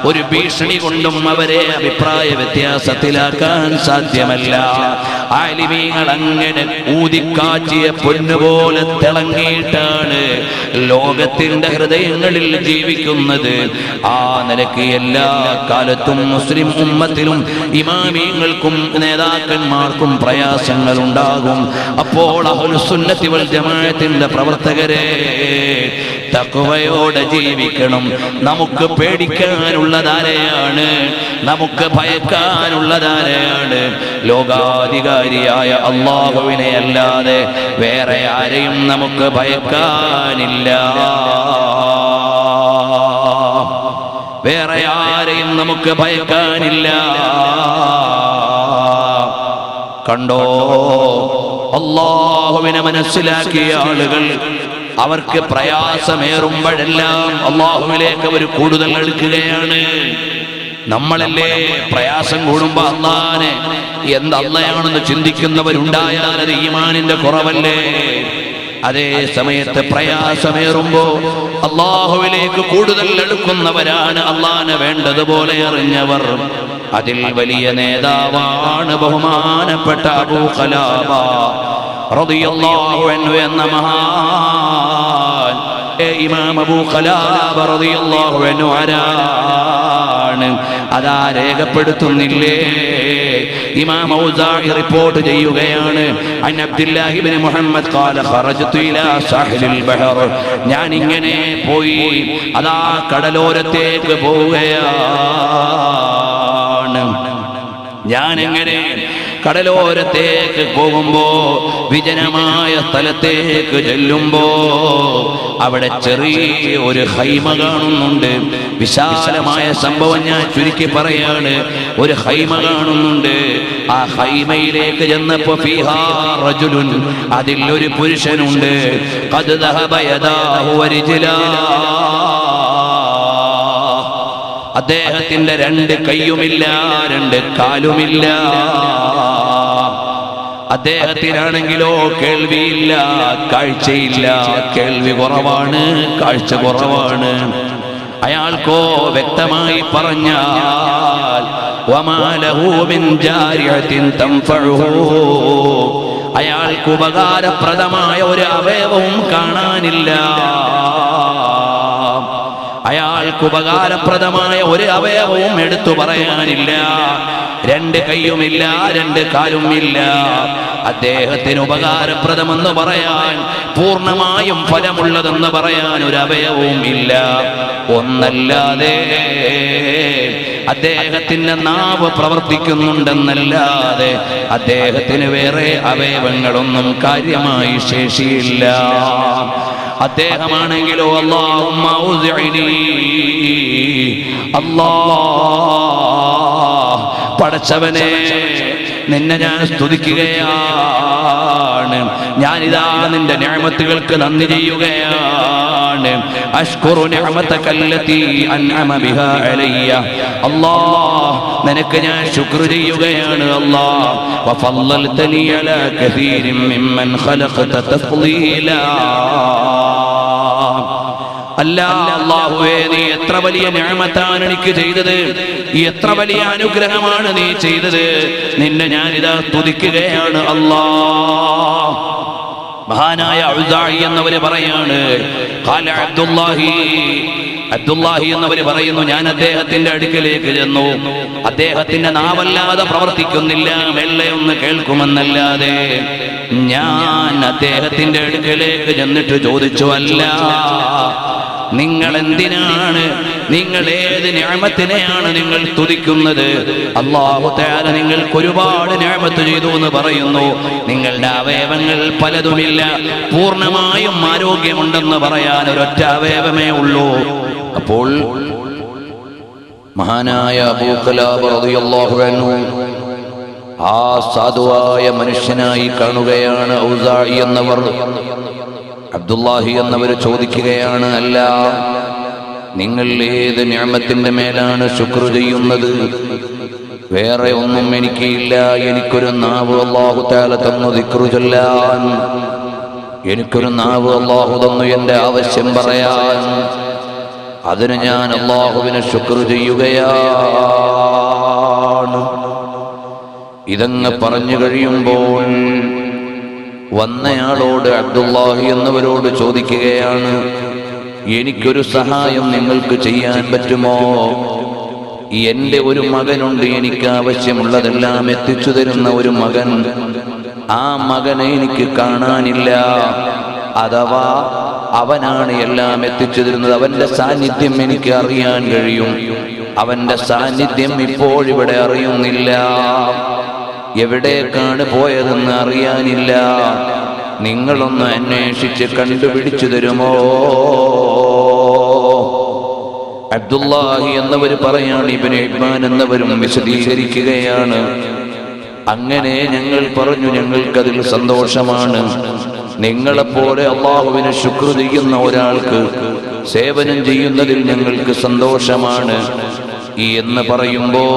ഒരു ഭീഷണി കൊണ്ടും അവരെ അഭിപ്രായ വ്യത്യാസത്തിലാക്കാൻ സാധ്യമല്ല. ആലിമീങ്ങൾ അങ്ങനെ ഊതിക്കാച്ചിയ പൊന്നുപോലെ തിളങ്ങിയിട്ടാണ് ലോകത്തിന്റെ ഹൃദയങ്ങളിൽ ജീവിക്കുന്നത്. ആ നിലയ്ക്ക് എല്ലാ കാലത്തും മുസ്ലിം ഉമ്മത്തിലും ഇമാമീങ്ങൾക്കും നേതാക്കന്മാർക്കും പ്രയാസങ്ങൾ ഉണ്ടാകും. അപ്പോൾ അഹ്ലുസുന്നത്തി വൽ ജമാഅത്തിന്റെ പ്രവർത്തകരെ തഖ്വയോടെ ജീവിക്കണം. നമുക്ക് പേടിക്കാനുള്ളതാരെയാണ്? നമുക്ക് ഭയക്കാനുള്ളതാരെയാണ്? ലോകാധികാരിയായ അല്ലാഹുവിനെ അല്ലാതെ വേറെ ആരെയും നമുക്ക് ഭയക്കാനില്ല. വേറെ ആരെയും നമുക്ക് ഭയക്കാനില്ല. കണ്ടോ, അല്ലാഹുവിനെ മനസ്സിലാക്കിയ ആളുകൾ അവർക്ക് പ്രയാസമേറുമ്പോഴെല്ലാം അല്ലാഹുവിലേക്ക് അവർ കൂടുതൽ അടുക്കുകയാണ്. നമ്മളല്ലേ പ്രയാസം കൂടുമ്പോ അല്ലാഹനെ എന്തല്ലയാണെന്ന് ചിന്തിക്കുന്നവരുണ്ടായാൽ അത് ഈമാനിന്റെ കുറവല്ലേ? അതേ സമയത്ത് പ്രയാസമേറുമ്പോ അല്ലാഹുവിലേക്ക് കൂടുതൽ അടുക്കുന്നവരാണ് അല്ലാഹനെ വേണ്ടതുപോലെ അറിഞ്ഞവർ. അതിൽ വലിയ നേതാവാണ് ബഹുമാനപ്പെട്ട അബൂ ഖലാബ റളിയല്ലാഹു അൻഹു എന്ന മഹാൻ. ഇമാം അബൂ ഖലാബ റളിയല്ലാഹു അൻഹു ആരാണ്? അതാ രേഖപ്പെടുത്തുന്നില്ലേ? ഇമാം ഔസാഇ റിപ്പോർട്ട് ചെയ്യുകയാണ്. അൻ അബ്ദുല്ലാഹി ഇബ്നു മുഹമ്മദ് ഖാല ഖറജ്തു ഇലാ സാഹിലിൽ ബഹർ. ഞാൻ ഇങ്ങനെ പോയി, അതാ കടലോരത്തേക്ക് പോവുകയാണ്. ഞാൻ എങ്ങനെ കടലോരത്തേക്ക് പോകുമ്പോ, വിജനമായ സ്ഥലത്തേക്ക് ചെല്ലുമ്പോ അവിടെ ചെറിയ ഒരു ഹൈമ കാണുന്നുണ്ട്. വിശാലമായ സംഭവം ഞാൻ ചുരുക്കി പറയാണ്. ഒരു ഹൈമ കാണുന്നുണ്ട്. ആ ഹൈമയിലേക്ക് ചെന്നപ്പോ ഫീഹാ റജുലുൻ, അതിൽ ഒരു പുരുഷനുണ്ട്. ഖദ് ദഹബ യദാഹു വരിജ്ലാഹു, അദ്ദേഹത്തിന്റെ രണ്ട് കൈയുമില്ല, രണ്ട് കാലുമില്ല. അദ്ദേഹത്തിനാണെങ്കിലോ കേൾവിയില്ല, കാഴ്ചയില്ല. കേൾവി കുറവാണ്, കാഴ്ച കുറവാണ്. അയാൾക്കോ വ്യക്തമായി പറഞ്ഞാൽ വമാ ലഹു മിൻ ജാരിയത്തിൻ തൻഫഉഹു, അയാൾക്ക് ഉപകാരപ്രദമായ ഒരു അവയവവും കാണാനില്ല. അയാൾക്ക് ഉപകാരപ്രദമായ ഒരു അവയവവും എടുത്തു പറയാനില്ല. രണ്ട് കൈയുമില്ല, രണ്ട് കാലുമില്ല. അദ്ദേഹത്തിന് ഉപകാരപ്രദമെന്ന് പറയാൻ, പൂർണ്ണമായും ഫലമുള്ളതെന്ന് പറയാൻ ഒരു അവയവവും ഇല്ല. ഒന്നല്ലാതെ അദ്ദേഹത്തിന്റെ നാവ് പ്രവർത്തിക്കുന്നുണ്ടെന്നല്ലാതെ അദ്ദേഹത്തിന് വേറെ അവയവങ്ങളൊന്നും കാര്യമായി ശേഷിയില്ല. അദ്ദേഹമാണെങ്കിലോ അല്ലാഹുമ്മ ഔസിഇനി, അല്ലാഹ് പടച്ചവനെ നിന്നെ ഞാൻ സ്തുതിക്കുകയാണ്. ഞാനിതാ നിന്റെ നിഅമത്തുകൾക്ക് നന്ദി ചെയ്യുകയാണ്. അഷ്കുറു നിഅമതകല്ലതി അൻഅമ ബിഹാ അലയ്യ, അല്ലാഹ് നിനക്ക് ഞാൻ ശുക്ർ ചെയ്യുകയാണ്. അല്ലാഹ് വഫളൽതനി അലാ കസീരിൻ മിമ്മൻ ഖലഖത തഫ്ളീലാ, അല്ലാഹുവേ നീ എത്ര വലിയ നിഅമത്താണ് എനിക്ക് ചെയ്തത്, എത്ര വലിയ അനുഗ്രഹമാണ് നീ ചെയ്തത്. നിന്നെ ഞാനിതാ സ്തുതിക്കുകയാണ്. അല്ലാഹ് മഹാനായ ഔസാഇ എന്നവര് പറയാണ്, ഖാല അബ്ദുല്ലാഹി എന്നവര് പറയുന്നു, ഞാൻ അദ്ദേഹത്തിന്റെ അടുക്കലേക്ക് ചെന്നു. അദ്ദേഹത്തിന്റെ നാവല്ലാതെ പ്രവർത്തിക്കുന്നില്ല, മെല്ലെയൊന്ന് കേൾക്കുമെന്നല്ലാതെ. ഞാൻ അദ്ദേഹത്തിന്റെ അടുക്കലേക്ക് ചെന്നിട്ട് ചോദിച്ചു, അല്ല നിങ്ങൾ എന്തിനാണ്, നിങ്ങൾ ഏത് നിഅമത്തിനെയാണ് നിങ്ങൾ തുതിക്കുന്നത്? അല്ലാഹു തആല നിങ്ങൾക്ക് ഒരുപാട് നിഅമത്ത് ചെയ്തു എന്ന് പറയുന്നു. നിങ്ങളുടെ അവയവങ്ങൾ പലതുമില്ല, പൂർണ്ണമായും ആരോഗ്യമുണ്ടെന്ന് പറയാൻ ഒരൊറ്റ അവയവമേ ഉള്ളൂ. അപ്പോൾ മഹാനായ അബൂ ഖലാബ റളിയല്ലാഹു അൻഹു ആ സാധുവായ മനുഷ്യനായി കാണുകയാണ് ഔസാഇ എന്നവർ. അബ്ദുല്ലാഹി എന്നവർ ചോദിക്കുകയാണ്, അല്ല നിങ്ങൾ ഏത് നിഅമത്തിന്റെ മേലാണ് ശുക്ർ ചെയ്യുന്നത്? വേറെ ഒന്നും എനിക്കില്ല, എനിക്കൊരു നാവ് അല്ലാഹു തആല തന്നു ദിക്ർ ചൊല്ലാൻ. എനിക്കൊരു നാവ് അല്ലാഹു തന്നു എൻ്റെ ആവശ്യം പറയാൻ. അതിന് ഞാൻ അല്ലാഹുവിനെ ശുക്ർ ചെയ്യുകയാണ്. ഇതങ്ങ് പറഞ്ഞു കഴിയുമ്പോൾ വന്നയാളോട്, അബ്ദുല്ലാഹി എന്നവരോട് ചോദിക്കുകയാണ്, എനിക്കൊരു സഹായം നിങ്ങൾക്ക് ചെയ്യാൻ പറ്റുമോ? എൻ്റെ ഒരു മകനുണ്ട്, എനിക്ക് ആവശ്യമുള്ളതെല്ലാം എത്തിച്ചു തരുന്ന ഒരു മകൻ. ആ മകനെ എനിക്ക് കാണാനില്ല. അഥവാ അവനാണ് എല്ലാം എത്തിച്ചു തരുന്നത്. അവന്റെ സാന്നിധ്യം എനിക്ക് അറിയാൻ കഴിയും. അവന്റെ സാന്നിധ്യം ഇപ്പോഴിവിടെ അറിയുന്നില്ല. എവിടേക്കാണ് പോയതെന്ന് അറിയാനില്ല. നിങ്ങളൊന്ന് അന്വേഷിച്ച് കണ്ടുപിടിച്ചു തരുമോ? അബ്ദുല്ലാഹി എന്നവർ പറയാണ്, ഇബ്നു ഹിബ്ബാൻ എന്നവരും വിശദീകരിക്കുകയാണ്. അങ്ങനെ ഞങ്ങൾ പറഞ്ഞു, ഞങ്ങൾക്കതിൽ സന്തോഷമാണ്. നിങ്ങളെപ്പോലെ അല്ലാഹുവിനെ ശുക്ർ ചെയ്യുന്ന ഒരാൾക്ക് സേവനം ചെയ്യുന്നതിൽ ഞങ്ങൾക്ക് സന്തോഷമാണ് എന്ന് പറയുമ്പോൾ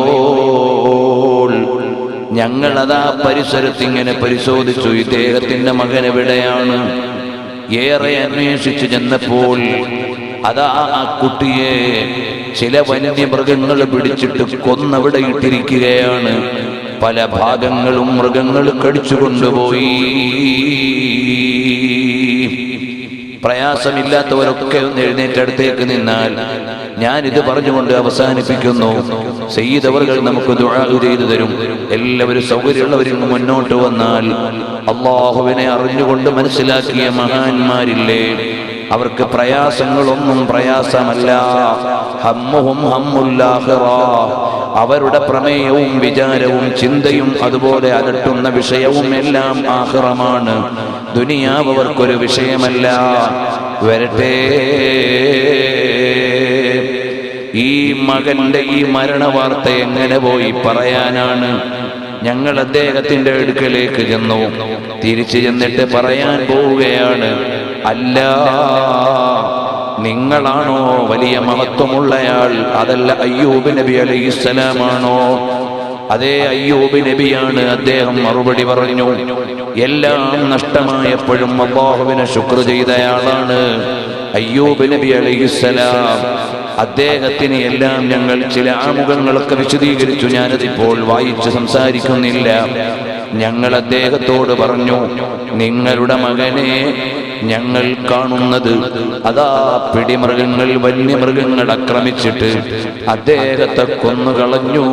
ഞങ്ങളതാ പരിസരത്ത് ഇങ്ങനെ പരിശോധിച്ചു. ഇദ്ദേഹത്തിന്റെ മകൻ എവിടെയാണ്? ഏറെ അന്വേഷിച്ചു ചെന്നപ്പോൾ അതാ ആ കുട്ടിയെ ചില വന്യമൃഗങ്ങൾ പിടിച്ചിട്ട് കൊന്നവിടെ ഇട്ടിരിക്കുകയാണ്. പല ഭാഗങ്ങളും മൃഗങ്ങൾ കടിച്ചു കൊണ്ടുപോയി. പ്രയാസമില്ലാത്തവരൊക്കെ ഒന്ന് എഴുന്നേറ്റടുത്തേക്ക് നിന്നാൽ ഞാനിത് പറഞ്ഞുകൊണ്ട് അവസാനിപ്പിക്കുന്നു. സയ്യിദ് അവർകൾ നമുക്ക് ദുആ ചെയ്തു തരും. എല്ലാവരും സൗകര്യമുള്ളവരിൽ മുന്നോട്ട് വന്നാൽ അല്ലാഹുവിനെ അറിഞ്ഞുകൊണ്ട് മനസ്സിലാക്കിയ മഹാന്മാരില്ലേ, അവർക്ക് പ്രയാസങ്ങളൊന്നും പ്രയാസമല്ല. ഹമ്മുഹും ഹമ്മുൽ ആഖിറ, അവരുടെ പ്രമേയവും വിചാരവും ചിന്തയും അതുപോലെ അലട്ടുന്ന വിഷയവും എല്ലാം ആഖിറമാണ്. ദുനിയാവ് അവർക്കൊരു വിഷയമല്ല. വരട്ടെ, ഈ മകന്റെ ഈ മരണവാർത്ത എങ്ങനെ പോയി പറയാനാണ്? ഞങ്ങൾ അദ്ദേഹത്തിന്റെ അടുക്കലേക്ക് ചെന്നു. തിരിച്ചു ചെന്നിട്ട് പറയാൻ പോവുകയാണ്, അല്ല, നിങ്ങളാണോ വലിയ മഹത്വമുള്ളയാൾ? അതല്ല അയ്യൂബ് നബി അലൈഹിസ്സലാമാണോ? അതേ അയ്യൂബ് നബിയാണ്. അദ്ദേഹം മറുപടി പറഞ്ഞു, എല്ലാം നഷ്ടമായപ്പോഴും അല്ലാഹുവിനെ ശുക്ർ ചെയ്തയാളാണ് അയ്യൂബ് നബി അലൈഹിസ്സലാം. അദ്ദേഹത്തിന് എല്ലാം ഞങ്ങൾ ചില ആമുഖങ്ങളൊക്കെ വിശദീകരിച്ചു. ഞാനതിപ്പോൾ വായിച്ച് സംസാരിക്കുന്നില്ല. ഞങ്ങൾ അദ്ദേഹത്തോട് പറഞ്ഞു, നിങ്ങളുടെ മകനെ ഞങ്ങൾ കാണുന്നത് അതാ പിടിമൃഗങ്ങൾ, വന്യമൃഗങ്ങൾ ആക്രമിച്ചിട്ട് അദ്ദേഹത്തെ കൊന്നുകളഞ്ഞു.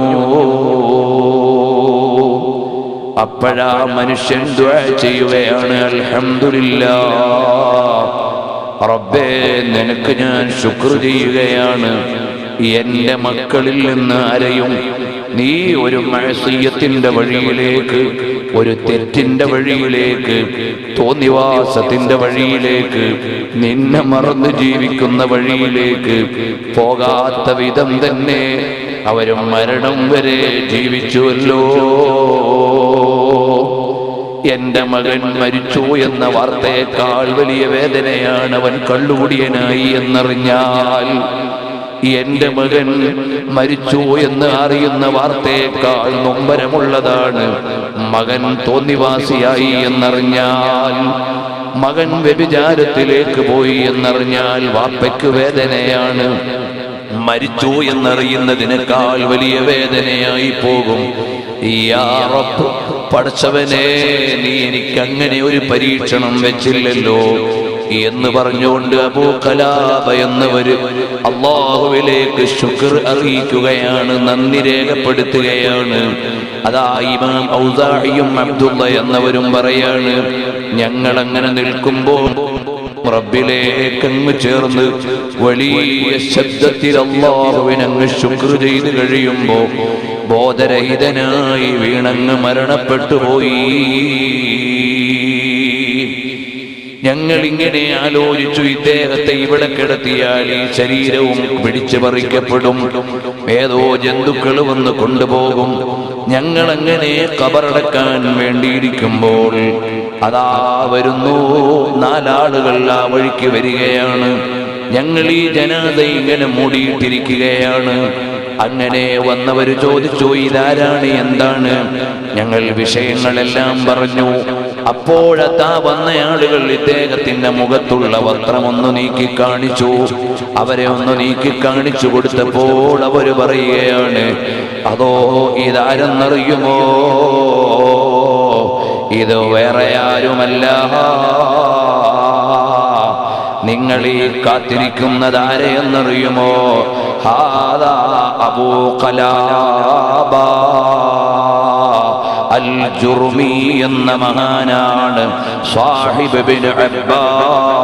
അപ്പോഴാ മനുഷ്യൻ ദുആ ചെയ്യുകയാണ്, അൽഹംദുലില്ലാഹ് റബ്ബേ, നിനക്ക് ഞാൻ ശുക്ർ ചെയ്യുകയാണ്. എൻ്റെ മക്കളിൽ നിന്ന് ആരെയും നീ ഒരു മഅസിയത്തിന്റെ വഴിയിലേക്ക്, ഒരു തെറ്റിന്റെ വഴിയിലേക്ക്, തോന്നിവാസത്തിന്റെ വഴിയിലേക്ക്, നിന്നെ മറന്ന് ജീവിക്കുന്ന വഴിയിലേക്ക് പോകാത്ത വിധം തന്നെ അവരും മരണം വരെ ജീവിച്ചുവല്ലോ. എന്റെ മകൻ മരിച്ചു എന്ന വാർത്തയേക്കാൾ വലിയ വേദനയാണ് അവൻ കള്ളുകുടിയനായി എന്നറിഞ്ഞാൽ. എന്റെ മകൻ മരിച്ചു എന്ന് അറിയുന്ന വാർത്തയേക്കാൾ നൊമ്പരമുള്ളതാണ് മകൻ തോന്നിവാസിയായി എന്നറിഞ്ഞാൽ. മകൻ വ്യഭിചാരത്തിലേക്ക് പോയി എന്നറിഞ്ഞാൽ വാപ്പയ്ക്ക് വേദനയാണ്. മരിച്ചു എന്നറിയുന്നതിനേക്കാൾ വലിയ വേദനയായി പോകും. യാ റബ്ബ്, പടച്ചവനെ, നീ എനിക്ക് അങ്ങനെ ഒരു പരീക്ഷണം വെച്ചില്ലല്ലോ എന്ന് പറഞ്ഞുകൊണ്ട് അബൂ ഖലാബ എന്നവര് അല്ലാഹുവിലേക്ക് ശുക്ർ അറിയിക്കുകയാണ്, നന്ദി രേഖപ്പെടുത്തുകയാണ്. അതാ ഇമാം ഔസാഇയും അബ്ദുള്ള എന്നവരും പറയാണ്, ഞങ്ങൾ അങ്ങനെ നിൽക്കുമ്പോൾ റബ്ബിലേക്കങ്ങ് ചേർന്ന് വലിയ ശബ്ദത്തിൽ അല്ലാഹുവിനങ്ങ് ശുക്ർ ചെയ്ത് കഴിയുമ്പോ ബോധരഹിതനായി വീണങ്ങ് മരണപ്പെട്ടു പോയി. ഞങ്ങൾ ഇങ്ങനെ ആലോചിച്ചു, ഇദ്ദേഹത്തെ ഇവിടെ കിടത്തിയാൽ ഈ ശരീരവും പിടിച്ചു പറിക്കപ്പെടും, ഏതോ ജന്തുക്കൾ വന്ന് കൊണ്ടുപോകും. ഞങ്ങൾ അങ്ങനെ ഖബറടക്കാൻ വേണ്ടിയിരിക്കുമ്പോൾ അതാ വരുന്നു, 4 ആളുകൾ ആ വഴിക്ക് വരികയാണ്. ഞങ്ങൾ ഈ ജനാസ ഇങ്ങനെ മൂടിയിട്ടിരിക്കുകയാണ്. അങ്ങനെ വന്നവർ ചോദിച്ചു, ഇതാരാണ്, എന്താണ്? ഞങ്ങൾ വിഷയങ്ങളെല്ലാം പറഞ്ഞു. അപ്പോഴത്താ വന്നയാളുകൾ ഇദ്ദേഹത്തിന്റെ മുഖത്തുള്ള വസ്ത്രമൊന്നു നീക്കി കാണിച്ചു. അവരെ ഒന്ന് നീക്കി കാണിച്ചു കൊടുത്തപ്പോൾ അവര് പറയുകയാണ്, അതോ ഇതാരെന്നറിയുമോ? ഇത് വേറെ ആരുമല്ല, നിങ്ങൾ ഈ കാത്തിരിക്കുന്നത് ആരെയെന്നറിയുമോ? ഹാദാ അബൂ ഖലാബ അൽ ജുർമി എന്ന മഹാനാണ്. Sahib Ibn Abbas,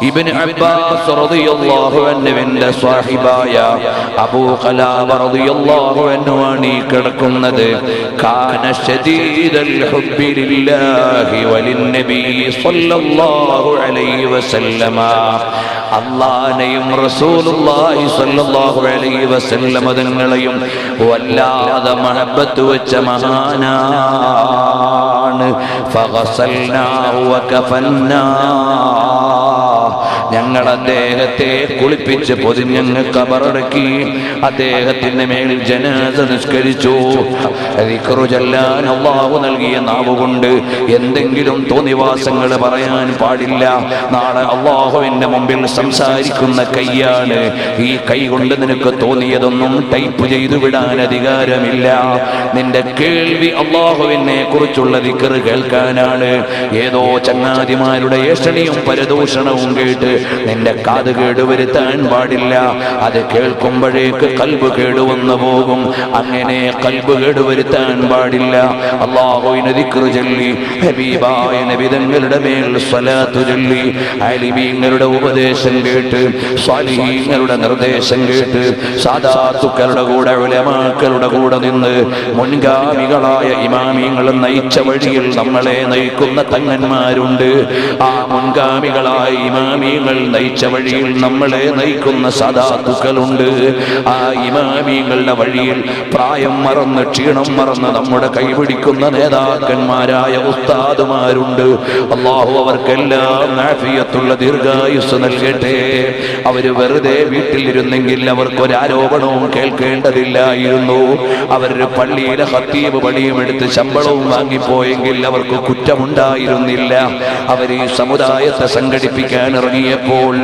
Ibn Abbas റളിയല്ലാഹു അൻഹുവിന്റെ സാഹിബായ അബൂ ഖലാബ റളിയല്ലാഹു അൻഹു ആണ് ഈ കിടക്കുന്നത്. കാന ശദീദൽ ഹുബ്ബി ലില്ലാഹി വലിന്നബി സ്വല്ലല്ലാഹു അലൈഹി വസല്ലമ. അല്ലാഹുവിനെയും റസൂലുള്ളാഹി സ്വല്ലല്ലാഹു അലൈഹി വസല്ലമ തങ്ങളെയും വല്ലാതെ മഹബ്ബത്ത് വെച്ച മഹാനാണ്. ഫഗസൽനാഹു വകഫന്നാഹു, ഞങ്ങൾ അദ്ദേഹത്തെ കുളിപ്പിച്ച് പൊതിഞ്ഞങ്ങ് ഖബറടക്കി. അദ്ദേഹത്തിന്റെ മേൽ ജനാസ നിസ്കരിച്ചു. ദിക്റ് ചൊല്ലാൻ അല്ലാഹു നൽകിയ നാവുകൊണ്ട് എന്തെങ്കിലും തോന്നിവാസങ്ങൾ പറയാൻ പാടില്ല. നാളെ അല്ലാഹുവിന്റെ മുമ്പിൽ സംസാരിക്കുന്ന കൈയാണ്. ഈ കൈ കൊണ്ട് നിനക്ക് തോന്നിയതൊന്നും ടൈപ്പ് ചെയ്തു വിടാൻ അധികാരമില്ല. നിന്റെ കേൾവി അല്ലാഹുവിനെ കുറിച്ചുള്ള ദിക്റ് കേൾക്കാനാണ്. ഏതോ ചങ്ങാതിമാരുടെ ഏഷണിയും പരദൂഷണവും കേട്ട് നിന്റെ കാത് കേടുവരുത്താൻ പാടില്ല. അത് കേൾക്കുമ്പോഴേക്ക് കൽബ് കേടുവന്നു പോകും. അങ്ങനെ കൽബ് കേടുവരുത്താൻ പാടില്ല. അല്ലാഹുവിനെ ദിക്റ് ചൊല്ലി, ഹബീബായ നബി തങ്ങളുടെ മേൽ സ്വലാത്ത് ചൊല്ലി, ആലിമീങ്ങളുടെ ഉപദേശം കേട്ട്, സ്വാലിഹീങ്ങളുടെ നിർദ്ദേശം കേട്ട്, സാദാത്തുക്കളുടെ കൂടെ, ഉലമാക്കളുടെ കൂടെ നിന്ന് മുൻഗാമികളായ ഇമാമിങ്ങൾ നയിച്ച വഴിയിൽ നമ്മളെ നയിക്കുന്ന തങ്ങന്മാരുണ്ട്. ആ മുൻഗാമികളായ ഇമാമികൾ നയിച്ച വഴിയിൽ നമ്മളെ നയിക്കുന്ന സാദാത്തുക്കളുണ്ട്. ആ ഇമാമിങ്ങളുടെ വഴിയിൽ പ്രായം മറന്ന്, ക്ഷീണം മറന്ന് നമ്മുടെ കൈപിടിക്കുന്ന നേതാക്കന്മാരായ ഉസ്താദുമാരുണ്ട്. അല്ലാഹു അവർക്കെല്ലാം ആഫിയത്തുള്ള ദീർഘായുസ് നൽകട്ടെ. അവര് വെറുതെ വീട്ടിലിരുന്നെങ്കിൽ അവർക്കൊരാരോപണവും കേൾക്കേണ്ടതില്ലായിരുന്നു. അവര് പള്ളിയിലെ ഖത്തീബ് പണിയും എടുത്ത് ശമ്പളവും വാങ്ങിപ്പോയെങ്കിൽ അവർക്ക് കുറ്റമുണ്ടായിരുന്നില്ല. അവർ ഈ സമുദായത്തെ സംഘടിപ്പിക്കാൻ ഇറങ്ങിയപ്പോൾ,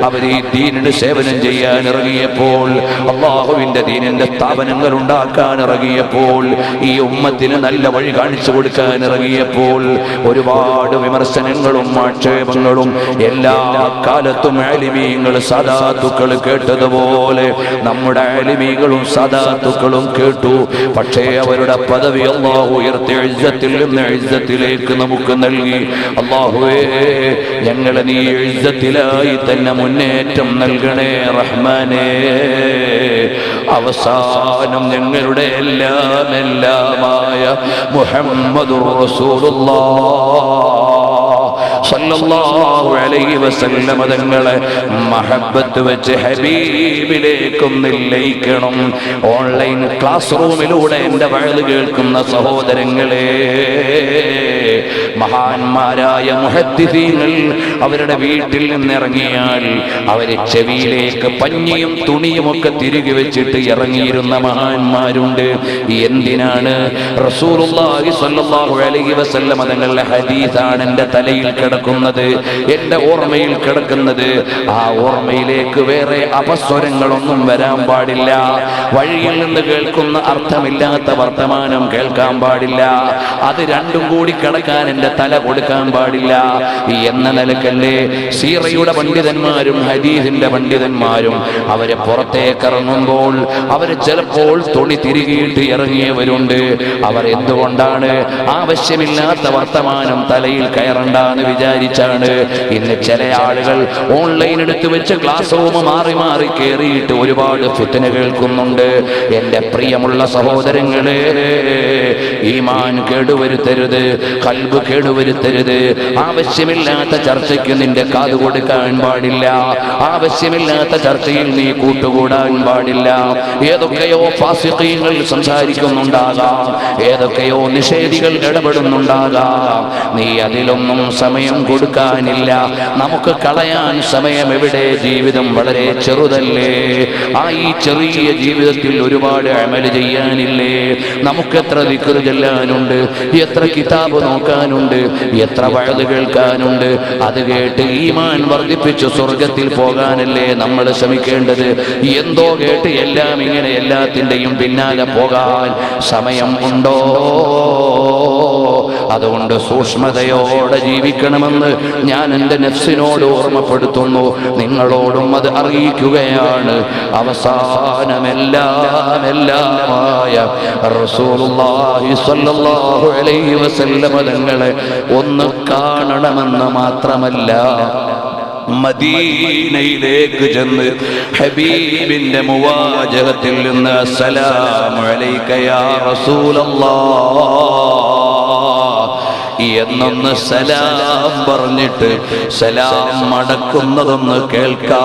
അവർ ഈ ദീനിന് സേവനം ചെയ്യാൻ ഇറങ്ങിയപ്പോൾ, അല്ലാഹുവിന്റെ ദീനിന്റെ സ്ഥാപനങ്ങൾ ഉണ്ടാക്കാൻ ഇറങ്ങിയപ്പോൾ, ഈ ഉമ്മത്തിന് നല്ല വഴി കാണിച്ചു കൊടുക്കാൻ ഇറങ്ങിയപ്പോൾ ഒരുപാട് വിമർശനങ്ങളും ആക്ഷേപങ്ങളും എല്ലാ കാലത്തും ആലിമീങ്ങൾ സാദാത്തുക്കൾ കേട്ടതുപോലെ നമ്മുടെ ആലിമീങ്ങളും സാദാത്തുക്കളും കേട്ടു. പക്ഷേ അവരുടെ പദവി അല്ലാഹു ഉയർത്തി ഇസ്സത്തിൽ നിന്ന് ഇസ്സത്തിലേക്ക് നമുക്ക് നൽകി. അല്ലാഹുവേ, ഞങ്ങളെ നീ ഇസ്സത്തിലായി തന്നെ മുന്നേറ്റം നൽകണേ റഹ്മാനേ. അവസാനം ഞങ്ങളുടെ എല്ലാമായ മുഹമ്മദുർ റസൂലുള്ളാഹ് സല്ലല്ലാഹു അലൈഹി വസല്ലം തങ്ങളെ മഹബ്ബത്ത് വെച്ച് ഹബീബിലേക്കൊന്ന് ലയിക്കണം. ഓൺലൈൻ ക്ലാസ് റൂമിലൂടെ എൻ്റെ വഅദ് കേൾക്കുന്ന സഹോദരങ്ങളെ, മഹാന്മാരായ മുഹദ്ദിസീങ്ങൾ അവരുടെ വീട്ടിൽ നിന്നിറങ്ങിയാൽ അവരെ ചെവിയിലേക്ക് പഞ്ഞിയും തുണിയും ഒക്കെ തിരികെ വെച്ചിട്ട് ഇറങ്ങിയിരുന്ന മഹാന്മാരുണ്ട്. എന്തിനാണ്? റസൂലുള്ളാഹി സ്വല്ലല്ലാഹു അലൈഹി വസല്ലം തങ്ങളുടെ ഹദീസാണ് എൻ്റെ തലയിൽ കിടക്കുന്നത്, എൻ്റെ ഓർമ്മയിൽ കിടക്കുന്നത്. ആ ഓർമ്മയിലേക്ക് വേറെ അപസ്വരങ്ങളൊന്നും വരാൻ പാടില്ല. വഴിയിൽ നിന്ന് കേൾക്കുന്ന അർത്ഥമില്ലാത്ത വർത്തമാനം കേൾക്കാൻ പാടില്ല. അത് രണ്ടും കൂടി കിടക്കാൻ എൻ്റെ തല കൊടുക്കാൻ പാടില്ല എന്ന നിലക്കല്ലേ സീറയുടെ പണ്ഡിതന്മാരും ഹദീസിന്റെ പണ്ഡിതന്മാരും അവരെ പുറത്തേക്ക് ഇറങ്ങുമ്പോൾ അവർ ചിലപ്പോൾ തുണി തിരികിയിട്ട് ഇറങ്ങിയവരുണ്ട്. അവർ എന്തുകൊണ്ടാണ്? ആവശ്യമില്ലാത്ത വർത്തമാനം തലയിൽ കയറണ്ടെന്ന് വിചാരിച്ചാണ്. ഇന്ന് ചില ആളുകൾ ഓൺലൈൻ എടുത്തു വെച്ച് ക്ലാസ് റൂം മാറി മാറി കയറിയിട്ട് ഒരുപാട് ഫിത്ന കേൾക്കുന്നുണ്ട്. എൻ്റെ പ്രിയമുള്ള സഹോദരങ്ങളെ, ഈമാൻ കേടുവരുത്തരുത്, ഖൽബ് കേടുവരുത്തരുത്. ആവശ്യമില്ലാത്ത ചർച്ചയ്ക്ക് നിന്റെ കാത് കൊടുക്കാൻ പാടില്ല. ആവശ്യമില്ലാത്ത ചർച്ചയിൽ നീ കൂട്ടുകൂടാൻ പാടില്ല. ഏതൊക്കെയോ ഫാസിഖീങ്ങൾ സംസാരിക്കുന്നുണ്ടാകാം, ഏതൊക്കെയോ നിഷേധികൾ ഇടപെടുന്നുണ്ടാകാം. നീ അതിലൊന്നും സമയം കൊടുക്കാനില്ല. നമുക്ക് കളയാൻ സമയം എവിടെ? ജീവിതം വളരെ ചെറുതല്ലേ. ഈ ചെറിയ ജീവിതത്തിൽ ഒരുപാട് അമൽ ചെയ്യാനില്ലേ? നമുക്കെത്ര ദിക്ർ ചെല്ലാനുണ്ട്, എത്ര കിതാബ് നോക്കാനുണ്ട്, എത്ര വഅദ് കേൾക്കാനുണ്ട്. അത് കേട്ട് ഈമാൻ വർദ്ധിപ്പിച്ച് സ്വർഗത്തിൽ പോകാനല്ലേ നമ്മൾ ശ്രമിക്കേണ്ടത്. എന്തോ കേട്ട് എല്ലാം ഇങ്ങനെ എല്ലാത്തിൻ്റെയും പിന്നാലെ പോകാൻ സമയം ഉണ്ടോ? അതുകൊണ്ട് സൂക്ഷ്മതയോടെ ജീവിക്കണമെന്ന് ഞാൻ എൻ്റെ നഫ്സിനോട് ഓർമ്മപ്പെടുത്തുന്നു, നിങ്ങളോടും അത് അറിയിക്കുകയാണ്. അവസാനമെല്ലാമായ റസൂലുള്ളാഹി സ്വല്ലല്ലാഹു അലൈഹി വസല്ലം തങ്ങളെ ഒന്ന് കാണണമെന്ന് മാത്രമല്ല, മദീനയിലേക്ക് ചെന്ന് ഹബീബിന്റെ മുവാജഹത്തിൽ നിന്ന് അസ്സലാമു അലൈക യാ റസൂലല്ലാഹ് എന്നൊന്ന് സലാം പറഞ്ഞിട്ട് സലാം മടക്കുന്നതൊന്ന് കേൾക്കാൻ,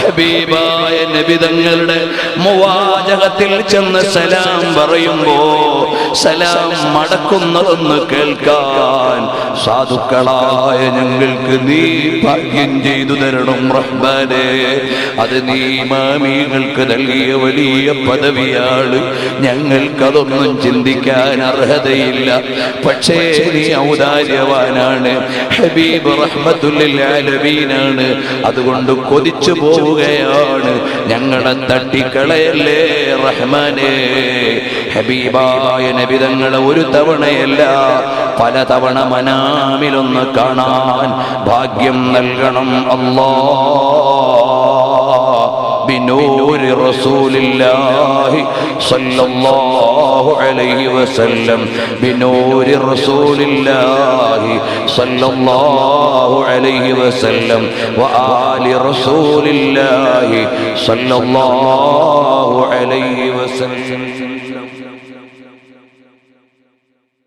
ഹബീബായ നബി തങ്ങളുടെ മുവാജഹത്തിൽ ചെന്ന് സലാം പറയുമ്പോ സലാം മടക്കുന്നതൊന്ന് കേൾക്കാൻ സാധുക്കളായ ഞങ്ങൾക്ക് നീ ഭാഗ്യം ചെയ്തു തരണം റഹ്മാനേ. അത് നീ ഇമാമികൾക്ക് നൽകിയ വലിയ പദവിയാണ്, ഞങ്ങൾക്കതൊന്നും ചിന്തിക്കാൻ അർഹതയില്ല. പക്ഷേ നീ ഔദാര്യവാനാണ്, ഹബീബ് റഹ്മത്തുൽ ലിൽ ആലമീനാണ്. അതുകൊണ്ട് കൊതിച്ചു പോവുകയാണ്, ഞങ്ങളെ തട്ടിക്കളയല്ലേ റഹ്മാനേ. ഹബീബായ നബി തങ്ങളെ ഒരു തവണയല്ല പലതവണ മനാമിലൊന്ന് കാണാൻ ഭാഗ്യം നൽകണം അല്ലാഹ്. ബിനൂരി റസൂലില്ലാഹി സ്വല്ലല്ലാഹു അലൈഹി വസല്ലം, ബിനൂരി റസൂലില്ലാഹി സ്വല്ലല്ലാഹു അലൈഹി വസല്ലം വആലി റസൂലില്ലാഹി സ്വല്ലല്ലാഹു അലൈഹി വസല്ലം.